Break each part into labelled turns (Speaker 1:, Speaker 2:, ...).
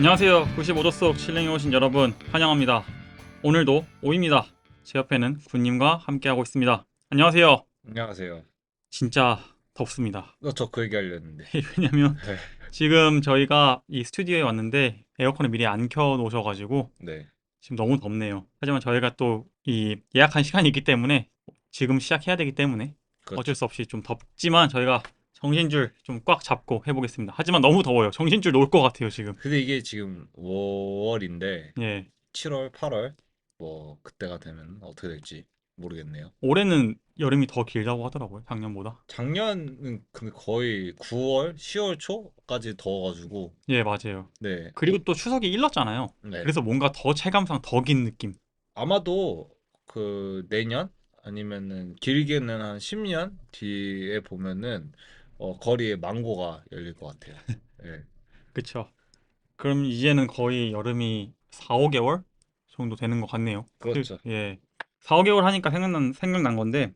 Speaker 1: 안녕하세요. 95도 속 실랭에 오신 여러분 환영합니다. 오늘도 오입니다. 제 옆에는 군님과 함께하고 있습니다. 안녕하세요.
Speaker 2: 안녕하세요.
Speaker 1: 진짜 덥습니다.
Speaker 2: 저 그 얘기 하려는데.
Speaker 1: 왜냐면
Speaker 2: 네.
Speaker 1: 지금 저희가 이 스튜디오에 왔는데 에어컨을 미리 안 켜 놓으셔가지고
Speaker 2: 네.
Speaker 1: 지금 너무 덥네요. 하지만 저희가 또 이 예약한 시간이 있기 때문에 지금 시작해야 되기 때문에 어쩔
Speaker 2: 그렇죠.
Speaker 1: 수 없이 좀 덥지만 저희가 정신줄 좀 꽉 잡고 해보겠습니다. 하지만 너무 더워요. 정신줄 놓을 것 같아요, 지금.
Speaker 2: 근데 이게 지금 5월인데
Speaker 1: 예.
Speaker 2: 7월, 8월 뭐 그때가 되면 어떻게 될지 모르겠네요.
Speaker 1: 올해는 여름이 더 길다고 하더라고요, 작년보다.
Speaker 2: 작년은 근데 거의 9월, 10월 초까지 더워가지고
Speaker 1: 예, 맞아요.
Speaker 2: 네.
Speaker 1: 그리고 또 추석이 일렀잖아요.
Speaker 2: 네.
Speaker 1: 그래서 뭔가 더 체감상 더 긴 느낌.
Speaker 2: 아마도 그 내년 아니면은 길게는 한 10년 뒤에 보면은 거리에 망고가 열릴 것 같아요. 네.
Speaker 1: 그쵸. 그럼 이제는 거의 여름이 4, 5개월 정도 되는 것 같네요.
Speaker 2: 그렇죠.
Speaker 1: 예. 4, 5개월 하니까 생각난 건데,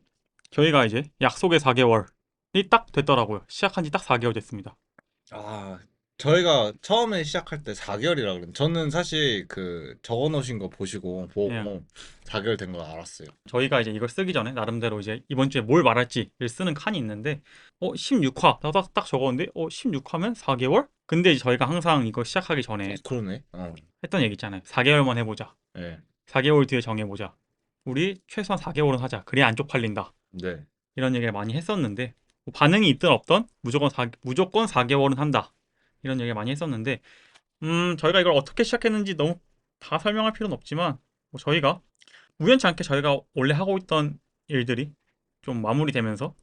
Speaker 1: 저희가 이제 약속의 4개월이 딱 됐더라고요. 시작한 지 딱 4개월 됐습니다.
Speaker 2: 아, 저희가 처음에 시작할 때 4개월이라 그랬는데 저는 사실 그 적어 놓으신 거
Speaker 1: 예.
Speaker 2: 보고 4개월 된 걸 알았어요.
Speaker 1: 저희가 이제 이걸 쓰기 전에 나름대로 이제 이번 주에 뭘 말할지를 쓰는 칸이 있는데 16화 딱 적었는데 16화면 4개월? 근데 이제 저희가 항상 이거 시작하기 전에
Speaker 2: 그러네.
Speaker 1: 했던 얘기 있잖아요. 4개월만 해보자.
Speaker 2: 네.
Speaker 1: 4개월 뒤에 정해보자. 우리 최소한 4개월은 하자. 그래야 안 쪽팔린다.
Speaker 2: 네.
Speaker 1: 이런 얘기를 많이 했었는데 뭐 반응이 있든 없든 무조건 4개월은 한다. 이런 얘기를 많이 했었는데 저희가 이걸 어떻게 시작했는지 너무 다 설명할 필요는 없지만 뭐 저희가 우연치 않게 저희가 원래 하고 있던 일들이 좀 마무리되면서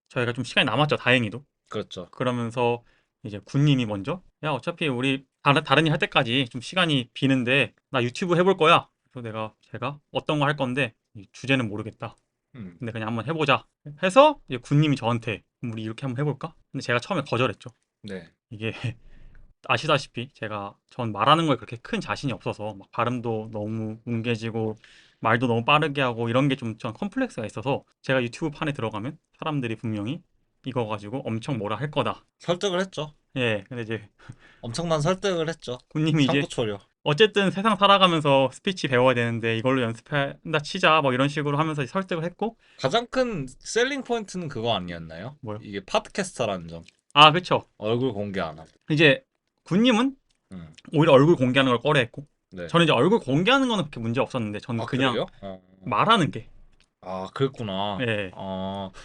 Speaker 1: 저희가 좀 시간이 남았죠. 다행히도.
Speaker 2: 그렇죠.
Speaker 1: 그러면서 이제 군님이 먼저 야 어차피 우리 다른 일 할 때까지 좀 시간이 비는데 나 유튜브 해볼 거야. 그래서 제가 어떤 거 할 건데 이 주제는 모르겠다.
Speaker 2: 음.
Speaker 1: 근데 그냥 한번 해보자. 해서 이제 군님이 저한테 우리 이렇게 한번 해볼까? 근데 제가 처음에 거절했죠.
Speaker 2: 네.
Speaker 1: 이게 아시다시피 전 말하는 거에 그렇게 큰 자신이 없어서 막 발음도 너무 뭉개지고 말도 너무 빠르게 하고 이런 게 좀 전 컴플렉스가 있어서 제가 유튜브 판에 들어가면 사람들이 분명히 이거 가지고 엄청 뭐라 할 거다.
Speaker 2: 설득을 했죠.
Speaker 1: 예, 근데 이제
Speaker 2: 엄청난 설득을 했죠.
Speaker 1: 군님이 이제
Speaker 2: 상고초려.
Speaker 1: 어쨌든 세상 살아가면서 스피치 배워야 되는데 이걸로 연습한다 치자 뭐 이런 식으로 하면서 설득을 했고
Speaker 2: 가장 큰 셀링 포인트는 그거 아니었나요?
Speaker 1: 뭐요?
Speaker 2: 이게 팟캐스터라는 점.
Speaker 1: 아, 그쵸.
Speaker 2: 얼굴 공개 안 하고.
Speaker 1: 이제 군님은
Speaker 2: 음.
Speaker 1: 오히려 얼굴 공개하는 걸 꺼려했고
Speaker 2: 네.
Speaker 1: 저는 이제 얼굴 공개하는 거는 그렇게 문제 없었는데 저는
Speaker 2: 아,
Speaker 1: 그냥
Speaker 2: 그래요?
Speaker 1: 말하는 게
Speaker 2: 아, 그랬구나.
Speaker 1: 예,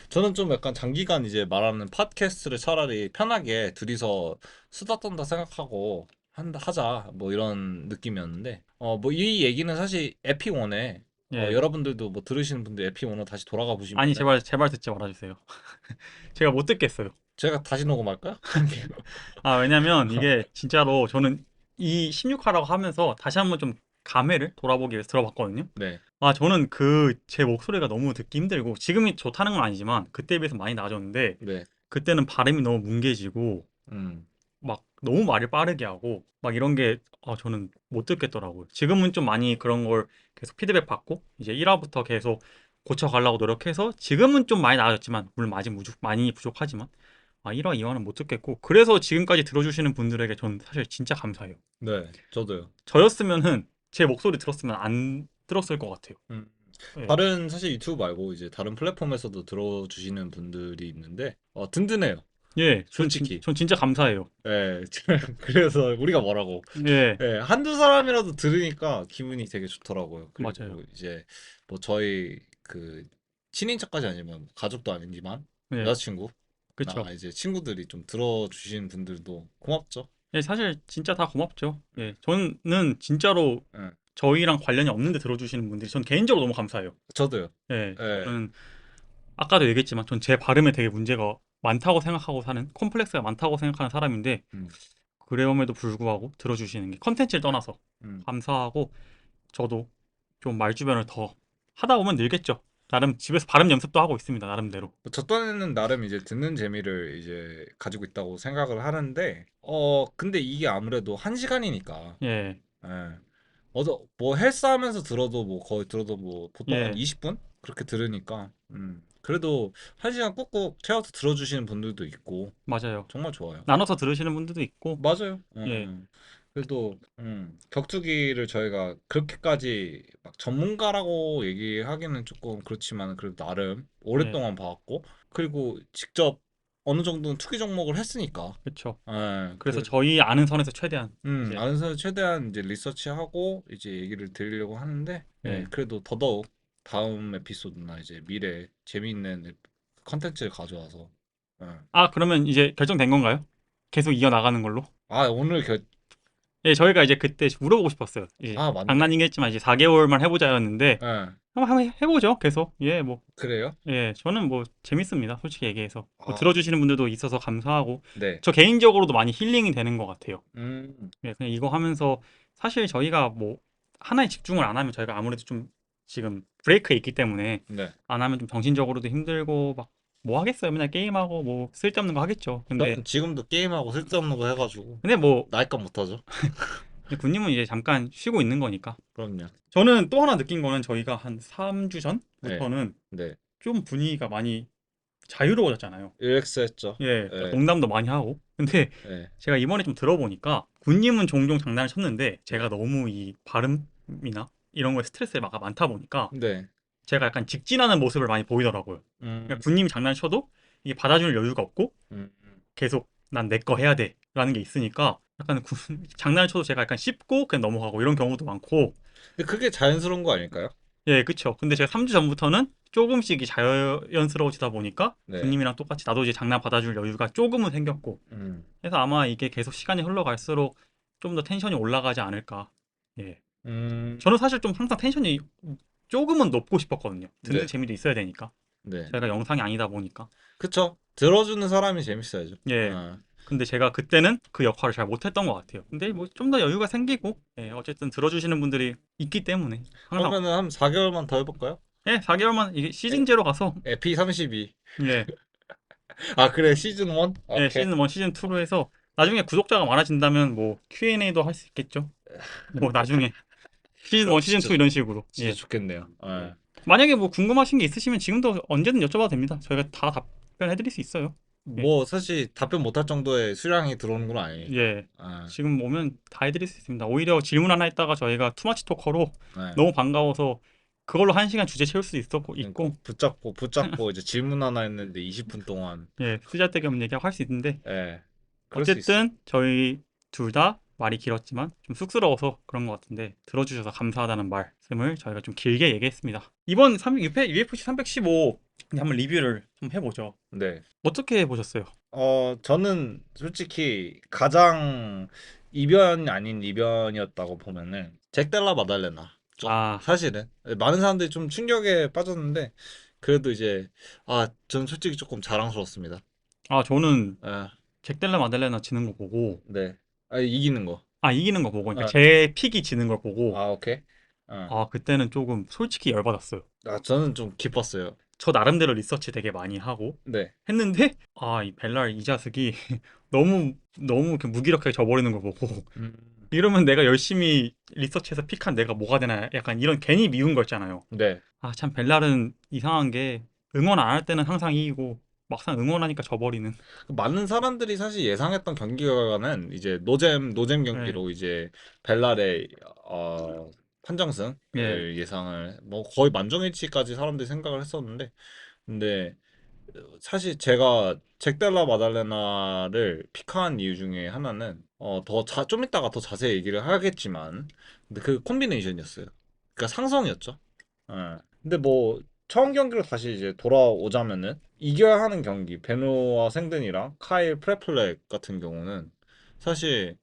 Speaker 2: 저는 좀 약간 장기간 이제 말하는 팟캐스트를 차라리 편하게 둘이서 수다 떤다 생각하고 하자. 뭐 이런 느낌이었는데, 뭐 이 얘기는 사실 에피원에,
Speaker 1: 예.
Speaker 2: 여러분들도 뭐 들으시는 분들 에피원으로 다시 돌아가
Speaker 1: 아니
Speaker 2: 보시면은,
Speaker 1: 제발 듣지 말아주세요. 제가 못 듣겠어요.
Speaker 2: 제가 다시 녹음할까요?
Speaker 1: 아 왜냐면 이게 진짜로 저는 이 16화라고 하면서 다시 한번 좀 감회를 돌아보기 위해서 들어봤거든요.
Speaker 2: 네,
Speaker 1: 아 저는 그 제 목소리가 너무 듣기 힘들고 지금이 좋다는 건 아니지만 그때에 비해서 많이 나아졌는데
Speaker 2: 네,
Speaker 1: 그때는 발음이 너무 뭉개지고
Speaker 2: 음,
Speaker 1: 막 너무 말을 빠르게 하고 막 이런 게 저는 못 듣겠더라고요. 지금은 좀 많이 그런 걸 계속 피드백 받고 이제 1화부터 계속 고쳐가려고 노력해서 지금은 좀 많이 나아졌지만 물론 아직 많이 부족하지만 1화, 2화는 못 듣겠고 그래서 지금까지 들어주시는 분들에게 전 사실 진짜 감사해요.
Speaker 2: 네, 저도요.
Speaker 1: 저였으면은 제 목소리 들었으면 안 들었을 것 같아요.
Speaker 2: 음,
Speaker 1: 예.
Speaker 2: 다른 사실 유튜브 말고 이제 다른 플랫폼에서도 들어주시는 분들이 있는데, 든든해요.
Speaker 1: 예,
Speaker 2: 솔직히.
Speaker 1: 전 진짜 감사해요.
Speaker 2: 예, 그래서 우리가 뭐라고.
Speaker 1: 예,
Speaker 2: 예, 한두 사람이라도 들으니까 기분이 되게 좋더라고요.
Speaker 1: 맞아요.
Speaker 2: 그리고 이제 뭐 저희 그 친인척까지 아니면 가족도 아니지만
Speaker 1: 예,
Speaker 2: 여자친구나
Speaker 1: 그쵸.
Speaker 2: 이제 친구들이 좀 들어주시는 분들도 고맙죠.
Speaker 1: 예, 사실 진짜 다 고맙죠. 예, 저는 진짜로
Speaker 2: 예,
Speaker 1: 저희랑 관련이 없는데 들어주시는 분들이 전 개인적으로 너무 감사해요.
Speaker 2: 저도요.
Speaker 1: 예,
Speaker 2: 예,
Speaker 1: 저는 아까도 얘기했지만 전 제 발음에 되게 문제가 많다고 생각하고 사는 콤플렉스가 많다고 생각하는 사람인데
Speaker 2: 음,
Speaker 1: 그럼에도 불구하고 들어주시는 게 컨텐츠를 떠나서
Speaker 2: 음.
Speaker 1: 감사하고 저도 좀 말주변을 더 하다 보면 늘겠죠. 나름 집에서 발음 연습도 하고 있습니다. 나름대로.
Speaker 2: 저 딴에는 나름 이제 듣는 재미를 이제 가지고 있다고 생각을 하는데, 근데 이게 아무래도 한 시간이니까.
Speaker 1: 예,
Speaker 2: 예. 뭐 헬스 하면서 들어도 뭐 거의 들어도 뭐 보통 한
Speaker 1: 예,
Speaker 2: 20분 그렇게 들으니까 그래도 한 시간 꾹꾹 채워서 들어주시는 분들도 있고
Speaker 1: 맞아요.
Speaker 2: 정말 좋아요.
Speaker 1: 나눠서 들으시는 분들도 있고
Speaker 2: 맞아요.
Speaker 1: 예,
Speaker 2: 그래도 격투기를 저희가 그렇게까지 막 전문가라고 얘기하기는 조금 그렇지만 그래도 나름
Speaker 1: 네,
Speaker 2: 오랫동안 봐왔고 그리고 직접 어느 정도는 투기 종목을 했으니까
Speaker 1: 그렇죠.
Speaker 2: 예,
Speaker 1: 그래서 저희 아는 선에서 최대한 이제
Speaker 2: 아는 선에서 최대한 이제 리서치하고 이제 얘기를 드리려고 하는데 예,
Speaker 1: 네.
Speaker 2: 그래도 더더욱 다음 에피소드나 이제 미래 재미있는 컨텐츠를 가져와서 예.
Speaker 1: 아, 그러면 이제 결정된 건가요? 계속 이어나가는 걸로?
Speaker 2: 아 오늘
Speaker 1: 예, 저희가 이제 그때 물어보고 싶었어요. 예,
Speaker 2: 아 맞네
Speaker 1: 장난이긴 했지만 이제 4개월만 해보자였는데
Speaker 2: 예,
Speaker 1: 한번 해보죠. 계속. 예, 뭐,
Speaker 2: 그래요?
Speaker 1: 예, 저는 뭐 재밌습니다. 솔직히 얘기해서. 뭐
Speaker 2: 아
Speaker 1: 들어주시는 분들도 있어서 감사하고
Speaker 2: 네.
Speaker 1: 저 개인적으로도 많이 힐링이 되는 것 같아요.
Speaker 2: 음,
Speaker 1: 예, 그냥 이거 하면서 사실 저희가 뭐 하나에 집중을 안 하면 저희가 아무래도 좀 지금 브레이크에 있기 때문에
Speaker 2: 네.
Speaker 1: 안 하면 좀 정신적으로도 힘들고 막 뭐 하겠어요. 맨날 게임하고 뭐 쓸데없는 거 하겠죠.
Speaker 2: 저는 지금도 게임하고 쓸데없는 거 해가지고
Speaker 1: 근데 뭐
Speaker 2: 나이값 못하죠.
Speaker 1: 군님은 이제 잠깐 쉬고 있는 거니까.
Speaker 2: 그럼요.
Speaker 1: 저는 또 하나 느낀 거는 저희가 한 3주
Speaker 2: 네,
Speaker 1: 전부터는
Speaker 2: 네.
Speaker 1: 좀 분위기가 많이 자유로워졌잖아요.
Speaker 2: 릴렉스 했죠.
Speaker 1: 예,
Speaker 2: 네,
Speaker 1: 농담도 많이 하고. 근데
Speaker 2: 네,
Speaker 1: 제가 이번에 좀 들어보니까 군님은 종종 장난을 쳤는데 제가
Speaker 2: 네,
Speaker 1: 너무 이 발음이나 이런 거에 스트레스가 많다 보니까
Speaker 2: 네.
Speaker 1: 제가 약간 직진하는 모습을 많이 보이더라고요.
Speaker 2: 음,
Speaker 1: 그러니까 군님이 장난을 쳐도 이게 받아줄 여유가 없고
Speaker 2: 음.
Speaker 1: 계속 난 내 거 해야 돼 라는 게 있으니까 약간 장난을 쳐도 제가 약간 씹고 그냥 넘어가고 이런 경우도 많고
Speaker 2: 근데 그게 자연스러운 거 아닐까요?
Speaker 1: 예, 그쵸. 근데 제가 3주 전부터는 조금씩 자연스러워지다 보니까
Speaker 2: 네.
Speaker 1: 군님이랑 똑같이 나도 이제 장난 받아줄 여유가 조금은 생겼고
Speaker 2: 음,
Speaker 1: 그래서 아마 이게 계속 시간이 흘러갈수록 좀 더 텐션이 올라가지 않을까. 예.
Speaker 2: 음,
Speaker 1: 저는 사실 좀 항상 텐션이 조금은 높고 싶었거든요. 듣는
Speaker 2: 네,
Speaker 1: 재미도 있어야 되니까.
Speaker 2: 네.
Speaker 1: 저희가 영상이 아니다 보니까.
Speaker 2: 그쵸. 들어주는 사람이 재밌어야죠.
Speaker 1: 예.
Speaker 2: 어.
Speaker 1: 근데 제가 그때는 그 역할을 잘 못했던 것 같아요. 근데 뭐 좀 더 여유가 생기고, 예, 어쨌든 들어주시는 분들이 있기 때문에 항상,
Speaker 2: 그러면은 한 4개월만 더 해볼까요?
Speaker 1: 예, 4개월만 이게
Speaker 2: 에,
Speaker 1: 시즌제로 가서,
Speaker 2: 에피 32.
Speaker 1: 예,
Speaker 2: 아, 그래, 시즌 1?
Speaker 1: 예,
Speaker 2: 오케이.
Speaker 1: 시즌 1, 시즌 2로 해서 나중에 구독자가 많아진다면 뭐 Q&A도 할 수 있겠죠. 뭐 나중에 시즌 1, 시즌
Speaker 2: 진짜,
Speaker 1: 2 이런 식으로.
Speaker 2: 진짜
Speaker 1: 예.
Speaker 2: 좋겠네요.
Speaker 1: 예.
Speaker 2: 예.
Speaker 1: 만약에 뭐 궁금하신 게 있으시면 지금도 언제든 여쭤봐도 됩니다. 저희가 다 답변해 드릴 수 있어요. 예.
Speaker 2: 뭐, 사실 답변 못할 정도의 수량이 들어오는 건 아니니까.
Speaker 1: 예.
Speaker 2: 아,
Speaker 1: 지금 오면 다 해드릴 수 있습니다. 오히려 질문 하나 했다가 저희가 투마치 토커로
Speaker 2: 네.
Speaker 1: 너무 반가워서 그걸로 1시간 주제 채울 수
Speaker 2: 그러니까
Speaker 1: 있고,
Speaker 2: 붙잡고 이제 질문 하나 했는데 20분 동안
Speaker 1: 예, 쓰잘데기 없는 얘기하고 할 수 있는데,
Speaker 2: 예 그럴 수 있어.
Speaker 1: 어쨌든 저희 둘 다 말이 길었지만 좀 쑥스러워서 그런 것 같은데, 들어주셔서 감사하다는 말씀을 저희가 좀 길게 얘기했습니다. 이번 UFC 315 한번 리뷰를 좀 해보죠.
Speaker 2: 네.
Speaker 1: 어떻게 보셨어요?
Speaker 2: 저는 솔직히 가장 이변이 아닌 이변이었다고 보면은 잭달라 마달레나죠.
Speaker 1: 아,
Speaker 2: 사실은 많은 사람들이 좀 충격에 빠졌는데 그래도 이제 저는 솔직히 조금 자랑스러웠습니다.
Speaker 1: 저는
Speaker 2: 예,
Speaker 1: 잭델라 마델레나 지는 거 보고,
Speaker 2: 네. 이기는 거.
Speaker 1: 이기는 거 보고, 그러니까
Speaker 2: 아,
Speaker 1: 제 픽이 지는 걸 보고,
Speaker 2: 오케이. 어.
Speaker 1: 그때는 조금 솔직히 열받았어요.
Speaker 2: 저는 좀 기뻤어요.
Speaker 1: 저 나름대로 리서치 되게 많이 하고
Speaker 2: 네.
Speaker 1: 했는데, 이 벨랄 이 자식이 너무 이렇게 무기력하게 져버리는 걸 보고,
Speaker 2: 음,
Speaker 1: 이러면 내가 열심히 리서치해서 픽한 내가 뭐가 되나, 약간 이런 괜히 미운 거 있잖아요.
Speaker 2: 네.
Speaker 1: 참 벨랄은 이상한 게 응원 안 할 때는 항상 이기고, 막상 응원하니까 져버리는.
Speaker 2: 많은 사람들이 사실 예상했던 경기 결과는 이제 노잼
Speaker 1: 예,
Speaker 2: 경기로 이제 벨랄의
Speaker 1: 예.
Speaker 2: 판정승을 예상을 뭐 거의 만종일치까지 사람들이 생각을 했었는데 근데 사실 제가 잭달라 마달레나를 픽한 이유 중에 하나는 좀 이따가 더 자세히 얘기를 하겠지만 근데 그 콤비네이션이었어요. 그러니까 상성이었죠. 예. 근데 뭐 처음 경기로 다시 이제 돌아오자면은 이겨야 하는 경기 베노와 생든이랑 카일 프레플렉 같은 경우는 사실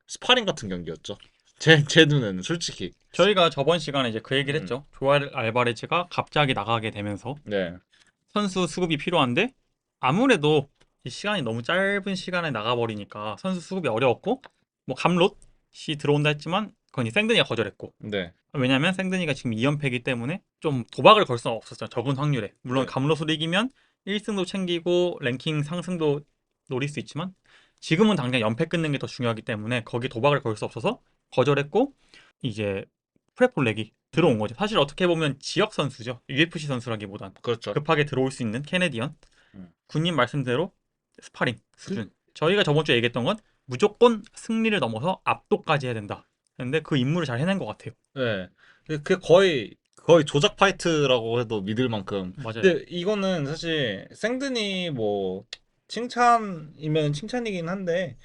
Speaker 2: 스파링 같은 경기였죠. 제 눈에는 솔직히
Speaker 1: 저희가 저번 시간에 이제 그 얘기를
Speaker 2: 음,
Speaker 1: 했죠. 조알 알바레즈가 갑자기 나가게 되면서
Speaker 2: 네,
Speaker 1: 선수 수급이 필요한데 아무래도 이 시간이 너무 짧은 시간에 나가버리니까 선수 수급이 어려웠고 뭐 감롯이 들어온다 했지만 그건 이 생드니가 거절했고
Speaker 2: 네,
Speaker 1: 왜냐면 생드니가 지금 2연패이기 때문에 좀 도박을 걸 수는 없었어요. 적은 확률에. 물론
Speaker 2: 네,
Speaker 1: 감롯으로 이기면 1승도 챙기고 랭킹 상승도 노릴 수 있지만 지금은 당장 연패 끊는 게 더 중요하기 때문에 거기 도박을 걸 수 없어서 거절했고 이제 프레폴렉이 들어온
Speaker 2: 음,
Speaker 1: 거죠. 사실 어떻게 보면 지역 선수죠. UFC 선수라기보단
Speaker 2: 그렇죠.
Speaker 1: 급하게 들어올 수 있는 캐네디언.
Speaker 2: 음.
Speaker 1: 군님 말씀대로 스파링
Speaker 2: 그,
Speaker 1: 수준. 저희가 저번 주에 얘기했던 건 무조건 승리를 넘어서 압도까지 해야 된다. 근데 그 임무를 잘 해낸 것 같아요.
Speaker 2: 네. 근데 그게 거의 조작 파이트라고 해도 믿을 만큼.
Speaker 1: 맞아요.
Speaker 2: 근데 이거는 사실 생든이 뭐 칭찬이면 칭찬이긴 한데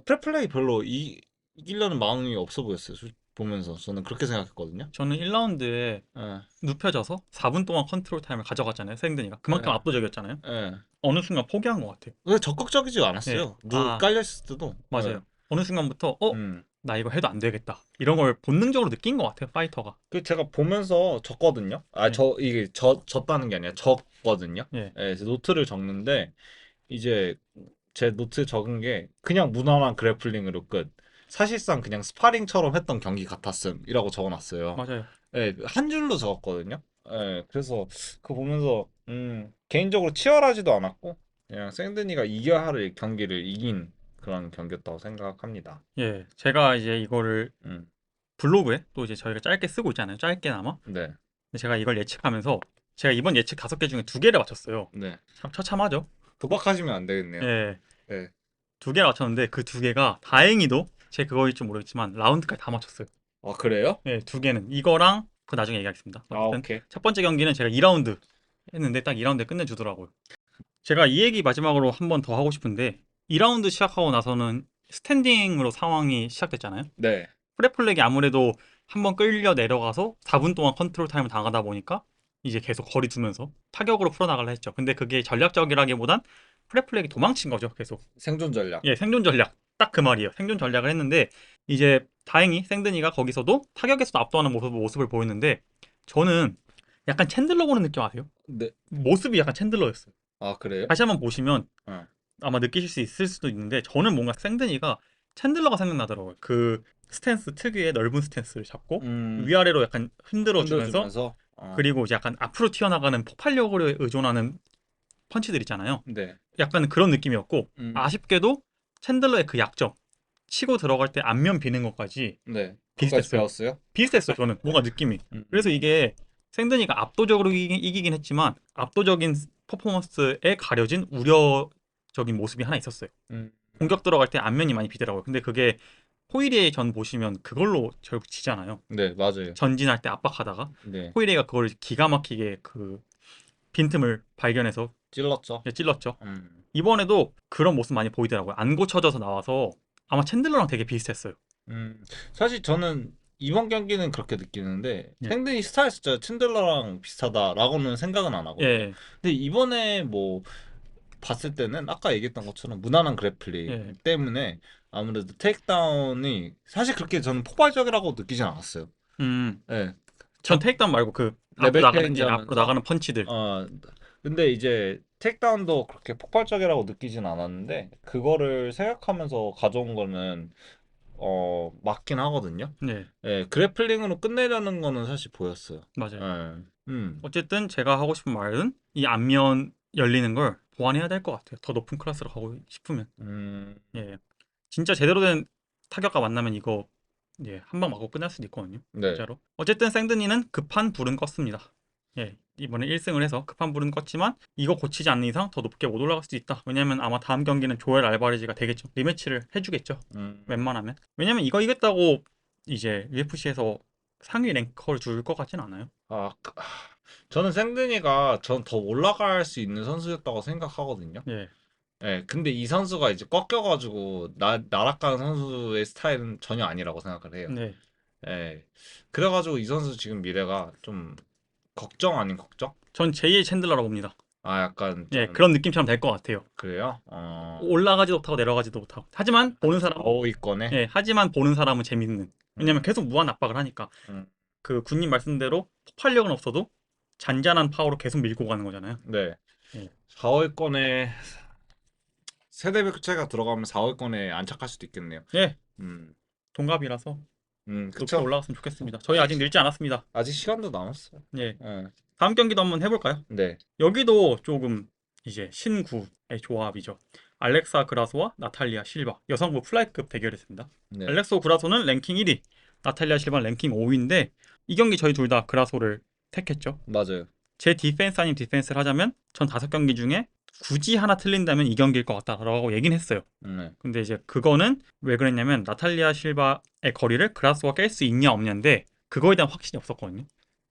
Speaker 2: 프레플레이 별로 이기려는 마음이 없어 보였어요. 보면서 저는 그렇게 생각했거든요.
Speaker 1: 저는 1라운드에
Speaker 2: 예.
Speaker 1: 눕혀져서 4분 동안 컨트롤 타임을 가져갔잖아요. 생드니까. 그만큼
Speaker 2: 예.
Speaker 1: 압도적이었잖아요.
Speaker 2: 예.
Speaker 1: 어느 순간 포기한 것 같아요.
Speaker 2: 왜 적극적이지
Speaker 1: 예.
Speaker 2: 않았어요. 누
Speaker 1: 아,
Speaker 2: 깔렸을 때도. 예.
Speaker 1: 맞아요. 어느 순간부터
Speaker 2: 음.
Speaker 1: 나 이거 해도 안 되겠다. 이런 걸 본능적으로 느낀 것 같아요. 파이터가.
Speaker 2: 그 제가 보면서 적거든요.
Speaker 1: 예.
Speaker 2: 이게 졌다는 게 아니라 적거든요.
Speaker 1: 예.
Speaker 2: 예, 노트를 적는데 이제 제 노트 적은 게 그냥 무난한 그래플링으로 끝. 사실상 그냥 스파링처럼 했던 경기 같았음이라고 적어놨어요.
Speaker 1: 맞아요.
Speaker 2: 예, 한 줄로 적었거든요. 예, 그래서 그거 보면서 개인적으로 치열하지도 않았고 그냥 생드니가 이겨야 할 경기를 이긴 그런 경기였다고 생각합니다.
Speaker 1: 예. 제가 이제 이거를
Speaker 2: 음,
Speaker 1: 블로그에 또 이제 저희가 짧게 쓰고 있잖아요. 짧게나마.
Speaker 2: 네,
Speaker 1: 근데 제가 이걸 예측하면서 제가 이번 예측 5개 중에 2개를 맞췄어요.
Speaker 2: 네.
Speaker 1: 참 처참하죠?
Speaker 2: 도박하시면 안 되겠네요.
Speaker 1: 예.
Speaker 2: 네.
Speaker 1: 2개를 맞췄는데 그 2개가 다행히도 제 그거일지 모르겠지만 라운드까지 다 맞췄어요.
Speaker 2: 아, 그래요?
Speaker 1: 예, 2개는 이거랑 그 나중에 얘기하겠습니다.
Speaker 2: 아,
Speaker 1: 어쨌든
Speaker 2: 오케이.
Speaker 1: 첫 번째 경기는 제가 2라운드 했는데 딱 2라운드에 끝내주더라고요. 제가 이 얘기 마지막으로 한 번 더 하고 싶은데 2라운드 시작하고 나서는 스탠딩으로 상황이 시작됐잖아요.
Speaker 2: 네.
Speaker 1: 프레플렉이 아무래도 한번 끌려 내려가서 4분 동안 컨트롤 타임을 당하다 보니까 이제 계속 거리 두면서 타격으로 풀어나가려 했죠. 근데 그게 전략적이라기보단 프레플렉이 도망친 거죠. 계속.
Speaker 2: 생존 전략.
Speaker 1: 예, 생존 전략. 딱 그 말이에요. 생존 전략을 했는데 이제 다행히 생드니가 거기서도 타격에서도 압도하는 모습을 보였는데 저는 약간 챈들러 보는 느낌 아세요?
Speaker 2: 네.
Speaker 1: 모습이 약간 챈들러였어요.
Speaker 2: 아, 그래요?
Speaker 1: 다시 한번 보시면
Speaker 2: 어.
Speaker 1: 아마 느끼실 수 있을 수도 있는데 저는 뭔가 생드니가 챈들러가 생각나더라고요. 그 스탠스 특유의 넓은 스탠스를 잡고
Speaker 2: 음,
Speaker 1: 위아래로 약간 흔들어 주면서
Speaker 2: 흔들어주면서.
Speaker 1: 그리고 이제 약간 앞으로 튀어나가는 폭발력으로 의존하는 펀치들 있잖아요.
Speaker 2: 네.
Speaker 1: 약간 그런 느낌이었고
Speaker 2: 음,
Speaker 1: 아쉽게도 챈들러의 그 약점 치고 들어갈 때 안면 비는 것까지
Speaker 2: 네. 그것까지
Speaker 1: 비슷했어요.
Speaker 2: 배웠어요?
Speaker 1: 비슷했어요. 저는 뭔가 느낌이.
Speaker 2: 음,
Speaker 1: 그래서 이게 생드니가 압도적으로 이기긴 했지만 압도적인 퍼포먼스에 가려진 우려적인 모습이 하나 있었어요.
Speaker 2: 음,
Speaker 1: 공격 들어갈 때 안면이 많이 비더라고요. 근데 그게 호이리에 전 보시면 그걸로 결국 지잖아요.
Speaker 2: 네, 맞아요.
Speaker 1: 전진할 때 압박하다가
Speaker 2: 네.
Speaker 1: 호이리가 그걸 기가 막히게 그 빈틈을 발견해서
Speaker 2: 찔렀죠.
Speaker 1: 찔렀죠.
Speaker 2: 음,
Speaker 1: 이번에도 그런 모습 많이 보이더라고요. 안 고쳐져서 나와서 아마 챈들러랑 되게 비슷했어요.
Speaker 2: 사실 저는 이번 경기는 그렇게 느끼는데
Speaker 1: 예.
Speaker 2: 생든이 스타일 진짜 챈들러랑 비슷하다라고는 생각은 안 하거든요.
Speaker 1: 예.
Speaker 2: 근데 이번에 뭐 봤을 때는 아까 얘기했던 것처럼 무난한 그래플링
Speaker 1: 예.
Speaker 2: 때문에 아무래도 테이크다운이 사실 그렇게 저는 폭발적이라고 느끼진 않았어요.
Speaker 1: 음.
Speaker 2: 예.
Speaker 1: 전
Speaker 2: 자,
Speaker 1: 테이크다운 말고 그 앞으로
Speaker 2: 레벨
Speaker 1: 나가는
Speaker 2: 체인지
Speaker 1: 앞으로
Speaker 2: 하면서
Speaker 1: 나가는 펀치들.
Speaker 2: 어 근데 이제 테이크다운도 그렇게 폭발적이라고 느끼진 않았는데 그거를 생각하면서 가져온 거는 맞긴 하거든요.
Speaker 1: 네.
Speaker 2: 예, 그래플링으로 끝내려는 거는 사실 보였어요.
Speaker 1: 맞아요.
Speaker 2: 예.
Speaker 1: 어쨌든 제가 하고 싶은 말은 이 앞면 열리는 걸 보완해야 될 것 같아요. 더 높은 클래스로 가고 싶으면.
Speaker 2: 음,
Speaker 1: 예. 진짜 제대로 된 타격과 만나면 이거 예, 한 방 맞고 끝날 수도 있거든요.
Speaker 2: 네.
Speaker 1: 진짜로. 어쨌든 생드니는 급한 불은 껐습니다. 예. 이번에 1승을 해서 급한 불은 껐지만 이거 고치지 않는 이상 더 높게 못 올라갈 수도 있다. 왜냐면 아마 다음 경기는 조엘 알바레즈가 되겠죠. 리매치를 해주겠죠.
Speaker 2: 음,
Speaker 1: 웬만하면. 왜냐면 이거 이겼다고 이제 UFC에서 상위 랭커를 줄 것 같진 않아요.
Speaker 2: 저는 생드니가 전 더 올라갈 수 있는 선수였다고 생각하거든요.
Speaker 1: 예.
Speaker 2: 예, 근데 이 선수가 이제 꺾여가지고 나락가는 선수의 스타일은 전혀 아니라고 생각을 해요.
Speaker 1: 네.
Speaker 2: 예, 그래가지고 이 선수 지금 미래가 좀 걱정 아닌 걱정?
Speaker 1: 전 제2의 챈들러라고 봅니다.
Speaker 2: 약간
Speaker 1: 예,
Speaker 2: 좀
Speaker 1: 그런 느낌처럼 될 것 같아요.
Speaker 2: 그래요?
Speaker 1: 올라가지도 못하고 내려가지도 못하고. 하지만 보는 사람,
Speaker 2: 4위권에.
Speaker 1: 예, 하지만 보는 사람은 재밌는. 왜냐면
Speaker 2: 음,
Speaker 1: 계속 무한 압박을 하니까.
Speaker 2: 음,
Speaker 1: 그 군님 말씀대로 폭발력은 없어도 잔잔한 파워로 계속 밀고 가는 거잖아요.
Speaker 2: 네.
Speaker 1: 예.
Speaker 2: 4위권에 세대 교체가 들어가면 4위권에 안착할 수도 있겠네요.
Speaker 1: 예,
Speaker 2: 음,
Speaker 1: 동갑이라서 높게
Speaker 2: 그쵸.
Speaker 1: 올라갔으면 좋겠습니다. 저희 아직 늙지 않았습니다.
Speaker 2: 아직 시간도 남았어요.
Speaker 1: 예.
Speaker 2: 예,
Speaker 1: 다음 경기도 한번 해볼까요?
Speaker 2: 네,
Speaker 1: 여기도 조금 이제 신구의 조합이죠. 알렉사 그라소와 나탈리아 실바 여성부 플라이급 대결했습니다.
Speaker 2: 네,
Speaker 1: 알렉소 그라소는 랭킹 1위, 나탈리아 실바는 랭킹 5위인데 이 경기 저희 둘 다 그라소를 택했죠.
Speaker 2: 맞아요.
Speaker 1: 제 디펜스 아닌 디펜스를 하자면 전 5경기 중에 굳이 하나 틀린다면 이 경기일 것 같다라고 얘기는 했어요.
Speaker 2: 네.
Speaker 1: 근데 이제 그거는 왜 그랬냐면 나탈리아 실바의 거리를 그라스가 깰 수 있냐 없냐인데 그거에 대한 확신이 없었거든요.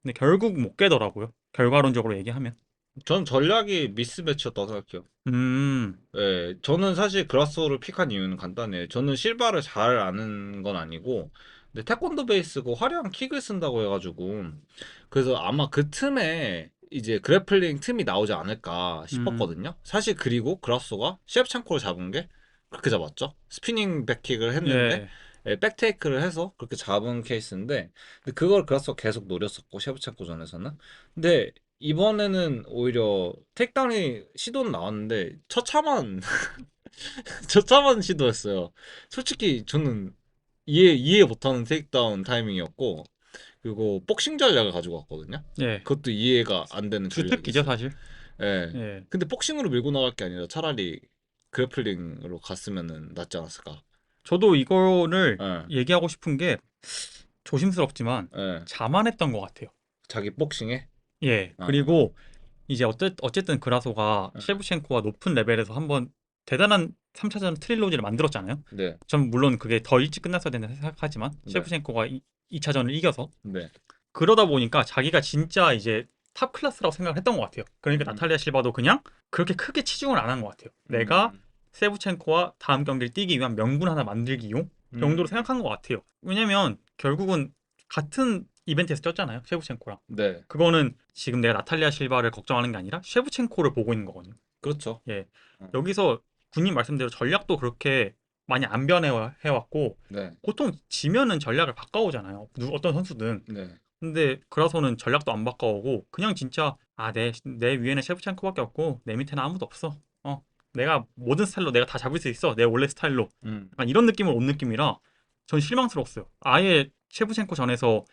Speaker 1: 근데 결국 못 깨더라고요. 결과론적으로 얘기하면.
Speaker 2: 전 전략이 미스매치였다고 생각해요.
Speaker 1: 음,
Speaker 2: 예, 저는 사실 그라스오를 픽한 이유는 간단해요. 저는 실바를 잘 아는 건 아니고, 근데 태권도 베이스고 화려한 킥을 쓴다고 해가지고, 그래서 아마 그 틈에 이제 그래플링 틈이 나오지 않을까
Speaker 1: 음,
Speaker 2: 싶었거든요. 사실 그리고 그라스오가 셰프첸코를 잡은 게 그렇게 잡았죠. 스피닝 백킥을 했는데,
Speaker 1: 예,
Speaker 2: 예, 백테이크를 해서 그렇게 잡은 케이스인데, 근데 그걸 그라스오가 계속 노렸었고, 셰프첸코 전에서는. 근데 이번에는 오히려 택다운이 시도는 나왔는데 처참한 처참한 시도였어요. 솔직히 저는 이해 못하는 테이크다운 타이밍이었고 그리고 복싱 전략을 가지고 왔거든요.
Speaker 1: 예.
Speaker 2: 그것도 이해가 안 되는
Speaker 1: 주특기죠,
Speaker 2: 전략이었어요.
Speaker 1: 사실.
Speaker 2: 예.
Speaker 1: 예.
Speaker 2: 근데 복싱으로 밀고 나갈 게 아니라 차라리 그래플링으로 갔으면은 낫지 않았을까.
Speaker 1: 저도 이거를
Speaker 2: 예.
Speaker 1: 얘기하고 싶은 게 조심스럽지만
Speaker 2: 예.
Speaker 1: 자만했던 것 같아요.
Speaker 2: 자기 복싱에
Speaker 1: 예.
Speaker 2: 아,
Speaker 1: 그리고 이제 어쨌든 그라소가
Speaker 2: 예.
Speaker 1: 셰브첸코와 높은 레벨에서 한번 대단한 3차전 트릴로지를 만들었잖아요.
Speaker 2: 네.
Speaker 1: 전 물론 그게 더 일찍 끝났어야 된다 생각하지만
Speaker 2: 네.
Speaker 1: 셰브첸코가 2차전을 이겨서
Speaker 2: 네.
Speaker 1: 그러다 보니까 자기가 진짜 이제 탑 클래스라고 생각을 했던 것 같아요. 그러니까
Speaker 2: 음.
Speaker 1: 나탈리아 실바도 그냥 그렇게 크게 치중을 안 한 것 같아요. 내가
Speaker 2: 음.
Speaker 1: 세부첸코와 다음 경기를 뛰기 위한 명분 하나 만들기용 정도로
Speaker 2: 음.
Speaker 1: 생각한 것 같아요. 왜냐면 결국은 같은 이벤트에서 뛰었잖아요. 셰브첸코랑.
Speaker 2: 네.
Speaker 1: 그거는 지금 내가 나탈리아 실바를 걱정하는 게 아니라 셰브첸코를 보고 있는 거거든요.
Speaker 2: 그렇죠.
Speaker 1: 예.
Speaker 2: 어.
Speaker 1: 여기서 군님 말씀대로 전략도 그렇게 많이 안 변해왔고
Speaker 2: 네.
Speaker 1: 보통 지면은 전략을 바꿔오잖아요. 어떤 선수든.
Speaker 2: 네.
Speaker 1: 근데 그라소는 전략도 안 바꿔오고 그냥 진짜 내 위에는 셰프첸코밖에 없고 내 밑에는 아무도 없어. 내가 모든 스타일로 내가 다 잡을 수 있어. 내 원래 스타일로.
Speaker 2: 음.
Speaker 1: 약간 이런 느낌을 온 느낌이라 전 실망스러웠어요. 아예 셰프첸코 전에서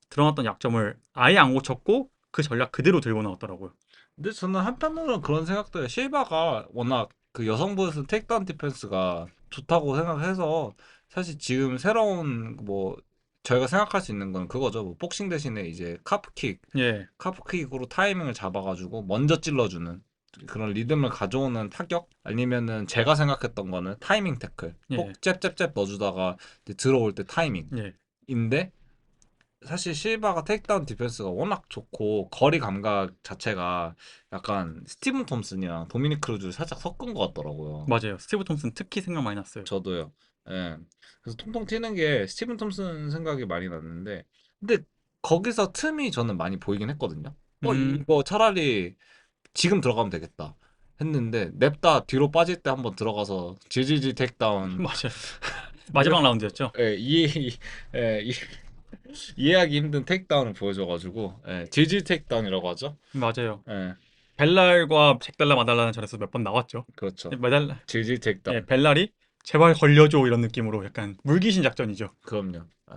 Speaker 1: 드러났던 약점을 아예 안 고쳤고 그 전략 그대로 들고 나왔더라고요.
Speaker 2: 근데 저는 한편으로는 그런 생각도 해요. 실바가 워낙 그 여성부에서 테이크다운 디펜스가 좋다고 생각해서 사실 지금 새로운 뭐 저희가 생각할 수 있는 건 그거죠. 뭐 복싱 대신에 이제
Speaker 1: 예,
Speaker 2: 카프킥으로 타이밍을 잡아가지고 먼저 찔러주는 그런 리듬을 가져오는 타격 아니면은 제가 생각했던 거는 타이밍 태클
Speaker 1: 예,
Speaker 2: 폭 잽잽잽 넣어주다가 이제 들어올 때
Speaker 1: 예.
Speaker 2: 타이밍인데 사실 실바가 테이크다운 디펜스가 워낙 좋고 거리 감각 자체가 약간 스티븐 톰슨이랑 도미닉 크루즈를 살짝 섞은 것 같더라고요.
Speaker 1: 맞아요. 스티브 톰슨 특히 생각 많이 났어요.
Speaker 2: 저도요. 예. 그래서 통통 튀는 게 스티븐 톰슨 생각이 많이 났는데 근데 거기서 틈이 저는 많이 보이긴 했거든요.
Speaker 1: 음,
Speaker 2: 이거 차라리 지금 들어가면 되겠다 했는데 냅다 뒤로 빠질 때 한번 들어가서 지지지 택다운
Speaker 1: 맞아요. 마지막 라운드였죠.
Speaker 2: 예, 예, 이해하기 힘든 테이크다운을 보여줘가지고 예, 질질 테이크다운이라고 하죠.
Speaker 1: 맞아요.
Speaker 2: 예,
Speaker 1: 벨랄과 잭달라 마달라는 전에서 몇 번 나왔죠.
Speaker 2: 그렇죠.
Speaker 1: 메달
Speaker 2: 질질
Speaker 1: 예,
Speaker 2: 테이크다운.
Speaker 1: 벨랄이 제발 걸려줘 이런 느낌으로 약간 물귀신 작전이죠.
Speaker 2: 그럼요. 예,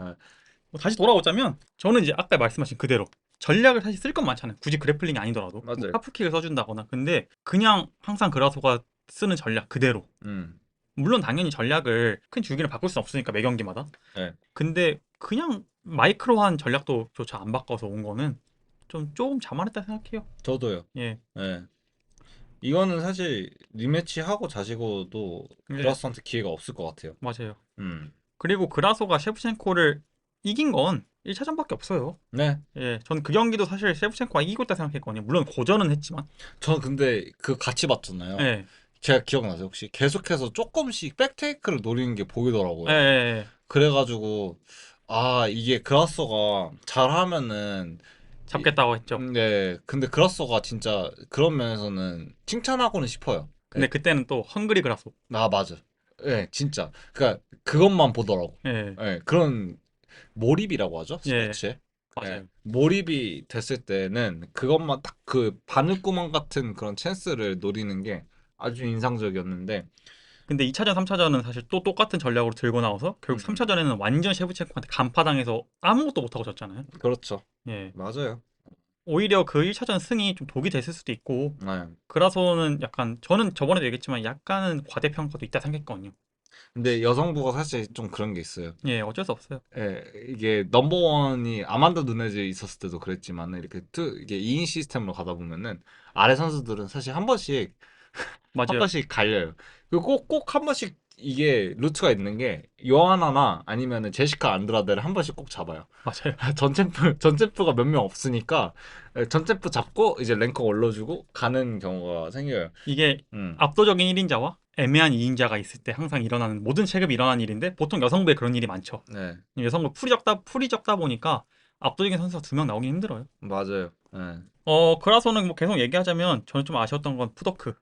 Speaker 1: 뭐 다시 돌아오자면 저는 이제 아까 말씀하신 그대로 전략을 사실 쓸 건 많잖아요. 굳이 그래플링이 아니더라도 뭐
Speaker 2: 맞아요.
Speaker 1: 하프킥을 써준다거나 근데 그냥 항상 그라소가 쓰는 전략 그대로
Speaker 2: 음,
Speaker 1: 물론 당연히 전략을 큰 줄기를 바꿀 수 없으니까 매 경기마다
Speaker 2: 예,
Speaker 1: 근데 그냥 마이크로한 전략도 조차 안 바꿔서 온 거는 좀 조금 자만했다 생각해요.
Speaker 2: 저도요.
Speaker 1: 예,
Speaker 2: 예, 이거는 사실 리매치 하고 자시고도
Speaker 1: 예,
Speaker 2: 그라스한테 기회가 없을 것 같아요.
Speaker 1: 맞아요.
Speaker 2: 음,
Speaker 1: 그리고 그라소가 셰프첸코를 이긴 건 1차전밖에 없어요.
Speaker 2: 네.
Speaker 1: 예, 전 그 경기도 사실 셰프첸코가 이기고 있다 생각했거든요. 물론 고전은 했지만.
Speaker 2: 저 근데 그 같이 봤잖아요.
Speaker 1: 예,
Speaker 2: 제가 기억나세요? 혹시 계속해서 조금씩 백테이크를 노리는 게
Speaker 1: 예, 예,
Speaker 2: 보이더라고요.
Speaker 1: 예.
Speaker 2: 그래가지고 아 이게 그라소가 잘하면은
Speaker 1: 잡겠다고 했죠.
Speaker 2: 네 근데 그라소가 진짜 그런 면에서는 칭찬하고는 싶어요. 예,
Speaker 1: 근데 그때는 또 헝그리 그라소.
Speaker 2: 아 맞아. 예 진짜 그러니까 그것만 보더라고.
Speaker 1: 예,
Speaker 2: 예 그런 몰입이라고 하죠
Speaker 1: 예,
Speaker 2: 스포츠에. 예
Speaker 1: 맞아요.
Speaker 2: 몰입이 됐을 때는 그것만 딱 그 바늘구멍 같은 그런 찬스를 노리는 게 아주 인상적이었는데
Speaker 1: 근데 2차전, 3차전은 사실 또 똑같은 전략으로 들고 나와서 결국
Speaker 2: 음,
Speaker 1: 3차전에는 완전 셰프첸코한테 간파당해서 아무것도 못하고 졌잖아요.
Speaker 2: 그렇죠.
Speaker 1: 예.
Speaker 2: 맞아요.
Speaker 1: 오히려 그 1차전 승이 좀 독이 됐을 수도 있고
Speaker 2: 네.
Speaker 1: 그라소는 약간 저는 저번에도 얘기했지만 약간은 과대평가도 있다 생각했거든요.
Speaker 2: 근데 여성부가 사실 좀 그런 게 있어요.
Speaker 1: 예, 어쩔 수 없어요.
Speaker 2: 예, 이게 넘버원이 아만다 누네즈 있었을 때도 그랬지만 이렇게 이게 2인 시스템으로 가다 보면은 아래 선수들은 사실 한 번씩 한
Speaker 1: 맞아요.
Speaker 2: 번씩 갈려요. 그리고 꼭 한 번씩 이게 루트가 있는 게 요하나나 아니면은 제시카 안드라데를 한 번씩 꼭 잡아요.
Speaker 1: 맞아요.
Speaker 2: 전 챔프가 몇 명 없으니까 전 챔프 잡고 이제 랭커 올려주고 가는 경우가 생겨요.
Speaker 1: 이게
Speaker 2: 음,
Speaker 1: 압도적인 1인자와 애매한 2인자가 있을 때 항상 일어나는 모든 체급이 일어나는 일인데 보통 여성부에 그런 일이 많죠.
Speaker 2: 네,
Speaker 1: 여성부 풀이 적다 보니까 압도적인 선수가 두 명 나오긴 힘들어요.
Speaker 2: 맞아요. 네,
Speaker 1: 그라서는 뭐 계속 얘기하자면 저는 좀 아쉬웠던 건 푸더크.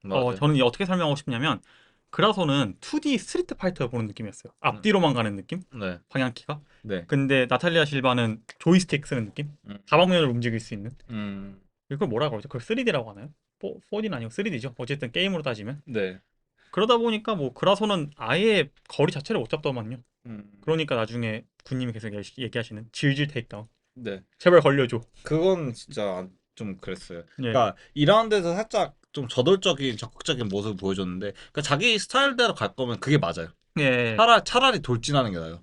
Speaker 2: 맞아요.
Speaker 1: 저는 이게 어떻게 설명하고 싶냐면 그라소는 2D 스트리트 파이터 보는 느낌이었어요.
Speaker 2: 음,
Speaker 1: 앞뒤로만 가는 느낌?
Speaker 2: 네,
Speaker 1: 방향키가.
Speaker 2: 네,
Speaker 1: 근데 나탈리아 실바는 조이스틱 쓰는 느낌?
Speaker 2: 음,
Speaker 1: 다방면으로 움직일 수 있는.
Speaker 2: 음,
Speaker 1: 이걸 뭐라 그러죠? 그걸 3D라고 하나요? 4D는 아니고 3D죠. 어쨌든 게임으로 따지면.
Speaker 2: 네,
Speaker 1: 그러다 보니까 뭐 그라소는 아예 거리 자체를 못 잡더만요.
Speaker 2: 음,
Speaker 1: 그러니까 나중에 군님이 계속 얘기하시는 질질 테이크다운.
Speaker 2: 네.
Speaker 1: 제발 걸려줘.
Speaker 2: 그건 진짜 좀 그랬어요.
Speaker 1: 예.
Speaker 2: 그러니까 2라운드에서 살짝 좀 저돌적인 적극적인 모습을 보여줬는데, 그러니까 자기 스타일대로 갈 거면 그게 맞아요.
Speaker 1: 예.
Speaker 2: 차라리 돌진하는 게 나아요.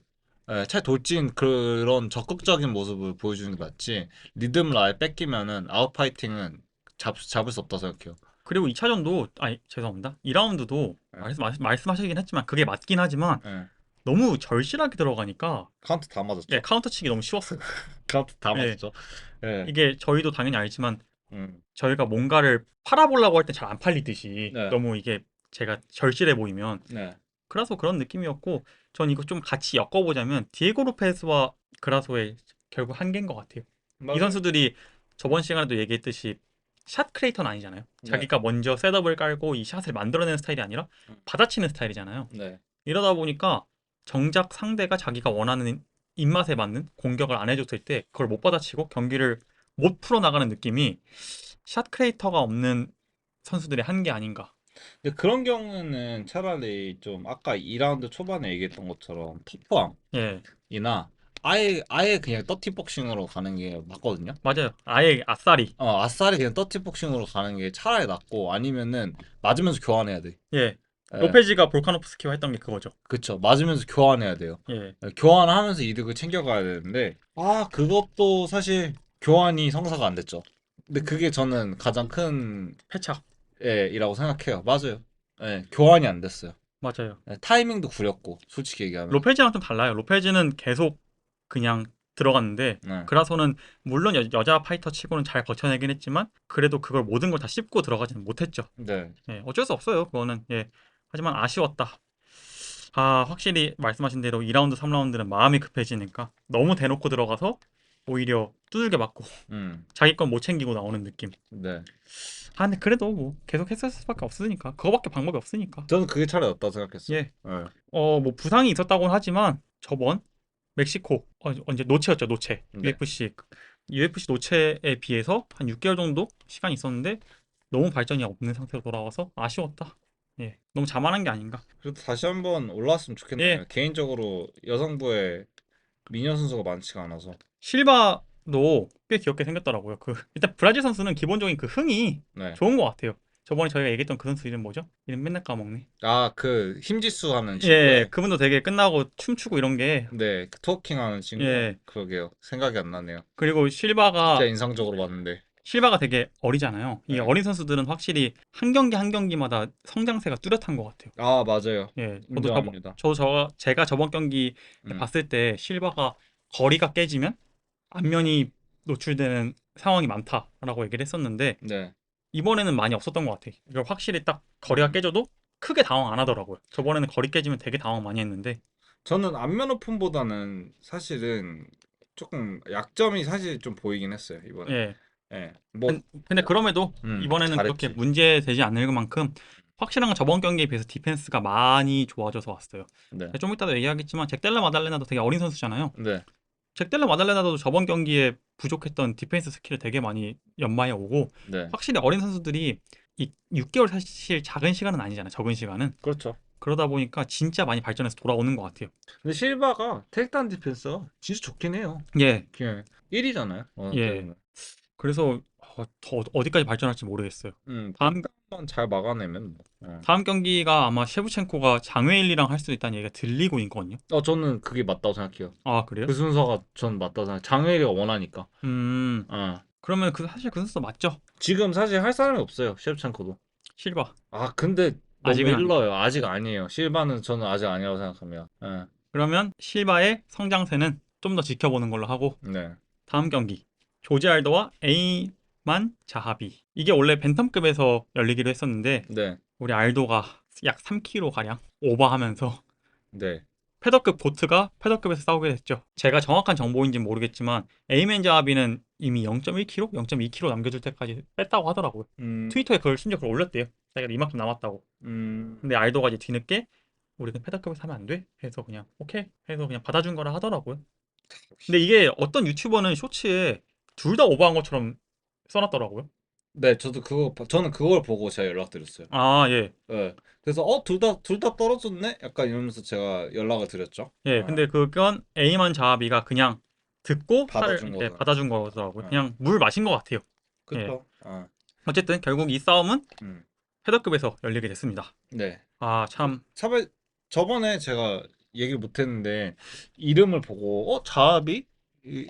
Speaker 2: 예, 차라리 돌진 그런 적극적인 모습을 보여주는 게 낫지. 리듬을 아예 뺏기면은 아웃파이팅은 잡을 수 없다 생각해요.
Speaker 1: 그리고 2차전도 아니 죄송합니다. 2라운드도
Speaker 2: 예,
Speaker 1: 말씀하시긴 했지만 그게 맞긴 하지만
Speaker 2: 예.
Speaker 1: 너무 절실하게 들어가니까
Speaker 2: 카운트 다
Speaker 1: 예,
Speaker 2: 맞았죠.
Speaker 1: 카운터 치기 너무 쉬웠어요.
Speaker 2: 카운트 다
Speaker 1: 예.
Speaker 2: 맞았죠. 예.
Speaker 1: 이게 저희도 당연히 알지만
Speaker 2: 음.
Speaker 1: 저희가 뭔가를 팔아보려고 할 때 잘 안 팔리듯이
Speaker 2: 네.
Speaker 1: 너무 이게 제가 절실해 보이면
Speaker 2: 네.
Speaker 1: 그라소 그런 느낌이었고 전 이거 좀 같이 엮어보자면 디에고 로페스와 그라소의 결국 한계인 것 같아요. 이
Speaker 2: 맞아요.
Speaker 1: 선수들이 저번 시간에도 얘기했듯이 샷 크리에이터는 아니잖아요.
Speaker 2: 네.
Speaker 1: 자기가 먼저 셋업을 깔고 이 샷을 만들어내는 스타일이 아니라
Speaker 2: 음.
Speaker 1: 받아치는 스타일이잖아요.
Speaker 2: 네.
Speaker 1: 이러다 보니까 정작 상대가 자기가 원하는 입맛에 맞는 공격을 안 해줬을 때 그걸 못 받아치고 경기를 못 풀어나가는 느낌이 샷 크리에이터가 없는 선수들의 한계 아닌가.
Speaker 2: 근데 그런 경우는 차라리 좀 아까 2라운드 초반에 얘기했던 것처럼
Speaker 1: 예,
Speaker 2: 터프함이나 아예 그냥 더티복싱으로 가는 게 맞거든요.
Speaker 1: 맞아요. 아예 아싸리.
Speaker 2: 아싸리 그냥 더티복싱으로 가는 게 차라리 낫고 아니면은 맞으면서 교환해야 돼.
Speaker 1: 예,
Speaker 2: 예,
Speaker 1: 로페즈가 볼카노프스키와 했던 게 그거죠.
Speaker 2: 그쵸. 맞으면서 교환해야 돼요.
Speaker 1: 예,
Speaker 2: 예, 교환하면서 이득을 챙겨가야 되는데 그것도 사실 교환이 성사가 안 됐죠. 근데 그게 저는 가장 큰
Speaker 1: 패착.
Speaker 2: 이라고 생각해요. 맞아요. 예, 교환이 안 됐어요.
Speaker 1: 맞아요.
Speaker 2: 예, 타이밍도 구렸고 솔직히 얘기하면.
Speaker 1: 로페즈랑 좀 달라요. 로페즈는 계속 그냥 들어갔는데
Speaker 2: 네.
Speaker 1: 그라소는 물론 여자 파이터 치고는 잘 버텨내긴 했지만 그래도 그걸 모든 걸 다 씹고 들어가지는 못했죠.
Speaker 2: 네.
Speaker 1: 예, 어쩔 수 없어요. 그거는. 예. 하지만 아쉬웠다. 확실히 말씀하신 대로 2라운드, 3라운드는 마음이 급해지니까 너무 대놓고 들어가서 오히려 두들겨 맞고
Speaker 2: 음.
Speaker 1: 자기 건 못 챙기고 나오는 느낌.
Speaker 2: 네.
Speaker 1: 근데 그래도 뭐 계속 했을 수밖에 없으니까. 그거밖에 방법이 없으니까.
Speaker 2: 저는 그게 차라리 낫다고 생각했어요.
Speaker 1: 예.
Speaker 2: 예.
Speaker 1: 뭐 부상이 있었다고는 하지만 저번 멕시코 언제 노체였죠, 노체.
Speaker 2: 네.
Speaker 1: UFC 노체에 비해서 한 6개월 정도 시간이 있었는데 너무 발전이 없는 상태로 돌아와서 아쉬웠다. 예. 너무 자만한 게 아닌가.
Speaker 2: 그래도 다시 한번 올라왔으면 좋겠네요.
Speaker 1: 예.
Speaker 2: 개인적으로 여성부에 미녀 선수가 많지가 않아서.
Speaker 1: 실바도 꽤 귀엽게 생겼더라고요. 일단 브라질 선수는 기본적인 그 흥이
Speaker 2: 네.
Speaker 1: 좋은 것 같아요. 저번에 저희가 얘기했던 그 선수 이름 뭐죠? 이름 맨날 까먹네.
Speaker 2: 그 힘지수 하는
Speaker 1: 예,
Speaker 2: 친구에
Speaker 1: 그분도 되게 끝나고 춤추고 이런 게
Speaker 2: 네, 그 토킹 하는 친구.
Speaker 1: 예.
Speaker 2: 그러게요. 생각이 안 나네요.
Speaker 1: 그리고
Speaker 2: 진짜 인상적으로 봤는데.
Speaker 1: 실바가 되게 어리잖아요. 이
Speaker 2: 네.
Speaker 1: 어린 선수들은 확실히 한 경기 한 경기마다 성장세가 뚜렷한 것 같아요.
Speaker 2: 맞아요.
Speaker 1: 예,
Speaker 2: 인정합니다.
Speaker 1: 제가 저번 경기
Speaker 2: 음.
Speaker 1: 봤을 때 실바가 거리가 깨지면 안면이 노출되는 상황이 많다라고 얘기를 했었는데
Speaker 2: 네.
Speaker 1: 이번에는 많이 없었던 것 같아요. 이걸 확실히 딱 거리가 깨져도 크게 당황 안 하더라고요. 저번에는 거리 깨지면 되게 당황 많이 했는데
Speaker 2: 저는 안면 오픈보다는 사실은 조금 약점이 사실 좀 보이긴 했어요, 이번에.
Speaker 1: 예.
Speaker 2: 예.
Speaker 1: 근데 그럼에도 이번에는 그렇게
Speaker 2: 잘했지.
Speaker 1: 문제되지 않을 만큼 확실한 건 저번 경기에 비해서 디펜스가 많이 좋아져서 왔어요.
Speaker 2: 네.
Speaker 1: 좀 이따도 얘기하겠지만 잭델라 마달레나도 되게 어린 선수잖아요.
Speaker 2: 네.
Speaker 1: 잭델라 마달레나도 저번 경기에 부족했던 디펜스 스킬을 되게 많이 연마해 오고
Speaker 2: 네.
Speaker 1: 확실히 어린 선수들이 이 6개월 사실 작은 시간은 아니잖아요. 적은 시간은.
Speaker 2: 그렇죠.
Speaker 1: 그러다 보니까 진짜 많이 발전해서 돌아오는 것 같아요.
Speaker 2: 근데 실바가 테이크다운 디펜스가 진짜 좋긴 해요.
Speaker 1: 예,
Speaker 2: 그냥 1위잖아요. 어떻게
Speaker 1: 예.
Speaker 2: 보면.
Speaker 1: 그래서 더 어디까지 발전할지 모르겠어요. 다음
Speaker 2: 테이크다운만 잘 막아내면 뭐.
Speaker 1: 다음 경기가 아마 셰브첸코가 장웨일리랑 할 수 있다는 얘기가 들리고 있거든요.
Speaker 2: 저는 그게 맞다고 생각해요.
Speaker 1: 그래요?
Speaker 2: 그 순서가 전 맞다고 생각해요. 장애리가 원하니까.
Speaker 1: 음,
Speaker 2: 어.
Speaker 1: 그러면 사실 그 선수 맞죠?
Speaker 2: 지금 사실 할 사람이 없어요. 셰프첸코도.
Speaker 1: 실바.
Speaker 2: 아, 근데 너무
Speaker 1: 아직은 아니고.
Speaker 2: 일러요. 아직 아니에요. 실바는 저는 아직 아니라고 생각합니다. 예.
Speaker 1: 그러면 실바의 성장세는 좀 더 지켜보는 걸로 하고
Speaker 2: 네.
Speaker 1: 다음 경기 조지 알도와 에이만 자하비. 이게 원래 벤텀급에서 열리기로 했었는데
Speaker 2: 네.
Speaker 1: 우리 알도가 약 3kg 가량 오버하면서
Speaker 2: 네.
Speaker 1: 패더급 고트가 패더급에서 싸우게 됐죠. 제가 정확한 정보인지는 모르겠지만 에이맨 자하비는 이미 0.1kg, 0.2kg 남겨줄 때까지 뺐다고 하더라고요.
Speaker 2: 음,
Speaker 1: 트위터에 그걸 심지어 그걸 올렸대요. 자기가 이만큼 남았다고.
Speaker 2: 음,
Speaker 1: 근데 알도가 이제 뒤늦게 우리는 패더급에서 하면 안 돼? 해서 그냥 오케이 해서 그냥 받아준 거라 하더라고요. 근데 이게 어떤 유튜버는 쇼츠에 둘 다 오버한 것처럼 써놨더라고요.
Speaker 2: 네, 저는 그걸 보고 제가 연락드렸어요.
Speaker 1: 아, 예.
Speaker 2: 네. 그래서 둘 다 떨어졌네? 약간 이러면서 제가 연락을 드렸죠.
Speaker 1: 예. 근데 그건 에이만 자하비가 그냥 듣고 살을
Speaker 2: 받아준
Speaker 1: 예,
Speaker 2: 거다.
Speaker 1: 받아준 거더라고요.
Speaker 2: 네.
Speaker 1: 그냥 물 마신 것 같아요. 예.
Speaker 2: 그쵸. 아,
Speaker 1: 어쨌든 결국 이 싸움은
Speaker 2: 음.
Speaker 1: 패더급에서 열리게 됐습니다.
Speaker 2: 네.
Speaker 1: 아,
Speaker 2: 그,
Speaker 1: 참
Speaker 2: 저번에 제가 얘기를 못 했는데, 이름을 보고, 자합이?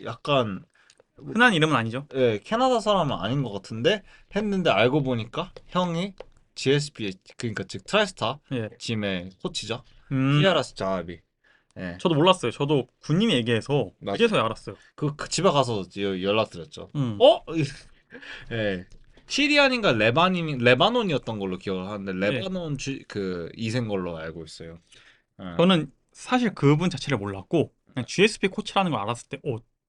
Speaker 2: 약간,
Speaker 1: 흔한 이름은 아니죠.
Speaker 2: 예, 캐나다 사람은 아닌 것 같은데? 했는데 알고 보니까 형이 GSP, 그러니까 즉 트라이스타
Speaker 1: 예.
Speaker 2: 짐의 코치죠.
Speaker 1: 음,
Speaker 2: 히아라스 자합이. 예,
Speaker 1: 저도 몰랐어요. 저도 군님이 얘기해서
Speaker 2: 맞아요.
Speaker 1: 그제서야 알았어요.
Speaker 2: 그 집에 가서 연락드렸죠.
Speaker 1: 음.
Speaker 2: 어? 예. 시리안인가 레바논이었던 걸로 기억을 하는데
Speaker 1: 예.
Speaker 2: 레바논 그 이생 걸로 알고 있어요. 예.
Speaker 1: 저는 사실 그분 자체를 몰랐고 그냥 GSP 코치라는 걸 알았을 때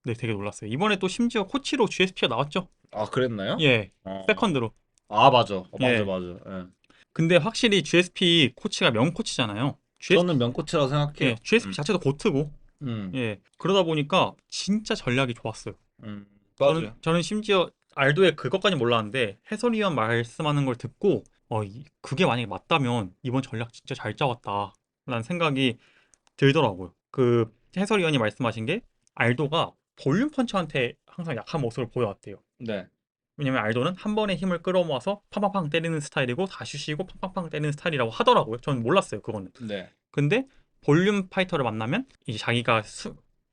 Speaker 1: 네, 되게 놀랐어요. 이번에 또 심지어 코치로 GSP가 나왔죠.
Speaker 2: 아, 그랬나요?
Speaker 1: 예.
Speaker 2: 어.
Speaker 1: 세컨드로.
Speaker 2: 아, 맞아. 맞아,
Speaker 1: 예.
Speaker 2: 맞아. 예.
Speaker 1: 근데 확실히 GSP 코치가 명코치잖아요.
Speaker 2: 저는
Speaker 1: GSP
Speaker 2: 명코치라고 생각해요.
Speaker 1: 예, GSP 자체도 고트고
Speaker 2: 음,
Speaker 1: 예. 그러다 보니까 진짜 전략이 좋았어요.
Speaker 2: 맞아요.
Speaker 1: 저는 심지어 알도의 그것까지 몰랐는데 해설위원 말씀하는 걸 듣고 그게 만약에 맞다면 이번 전략 진짜 잘 짜왔다 라는 생각이 들더라고요. 그 해설위원이 말씀하신 게 알도가 볼륨 펀처한테 항상 약한 모습을 보여왔대요.
Speaker 2: 네.
Speaker 1: 왜냐면 알도는 한 번에 힘을 끌어모아서 팡팡팡 때리는 스타일이고 다시 쉬고 팡팡팡 때리는 스타일이라고 하더라고요. 저는 몰랐어요, 그거는.
Speaker 2: 네.
Speaker 1: 근데 볼륨 파이터를 만나면 이제 자기가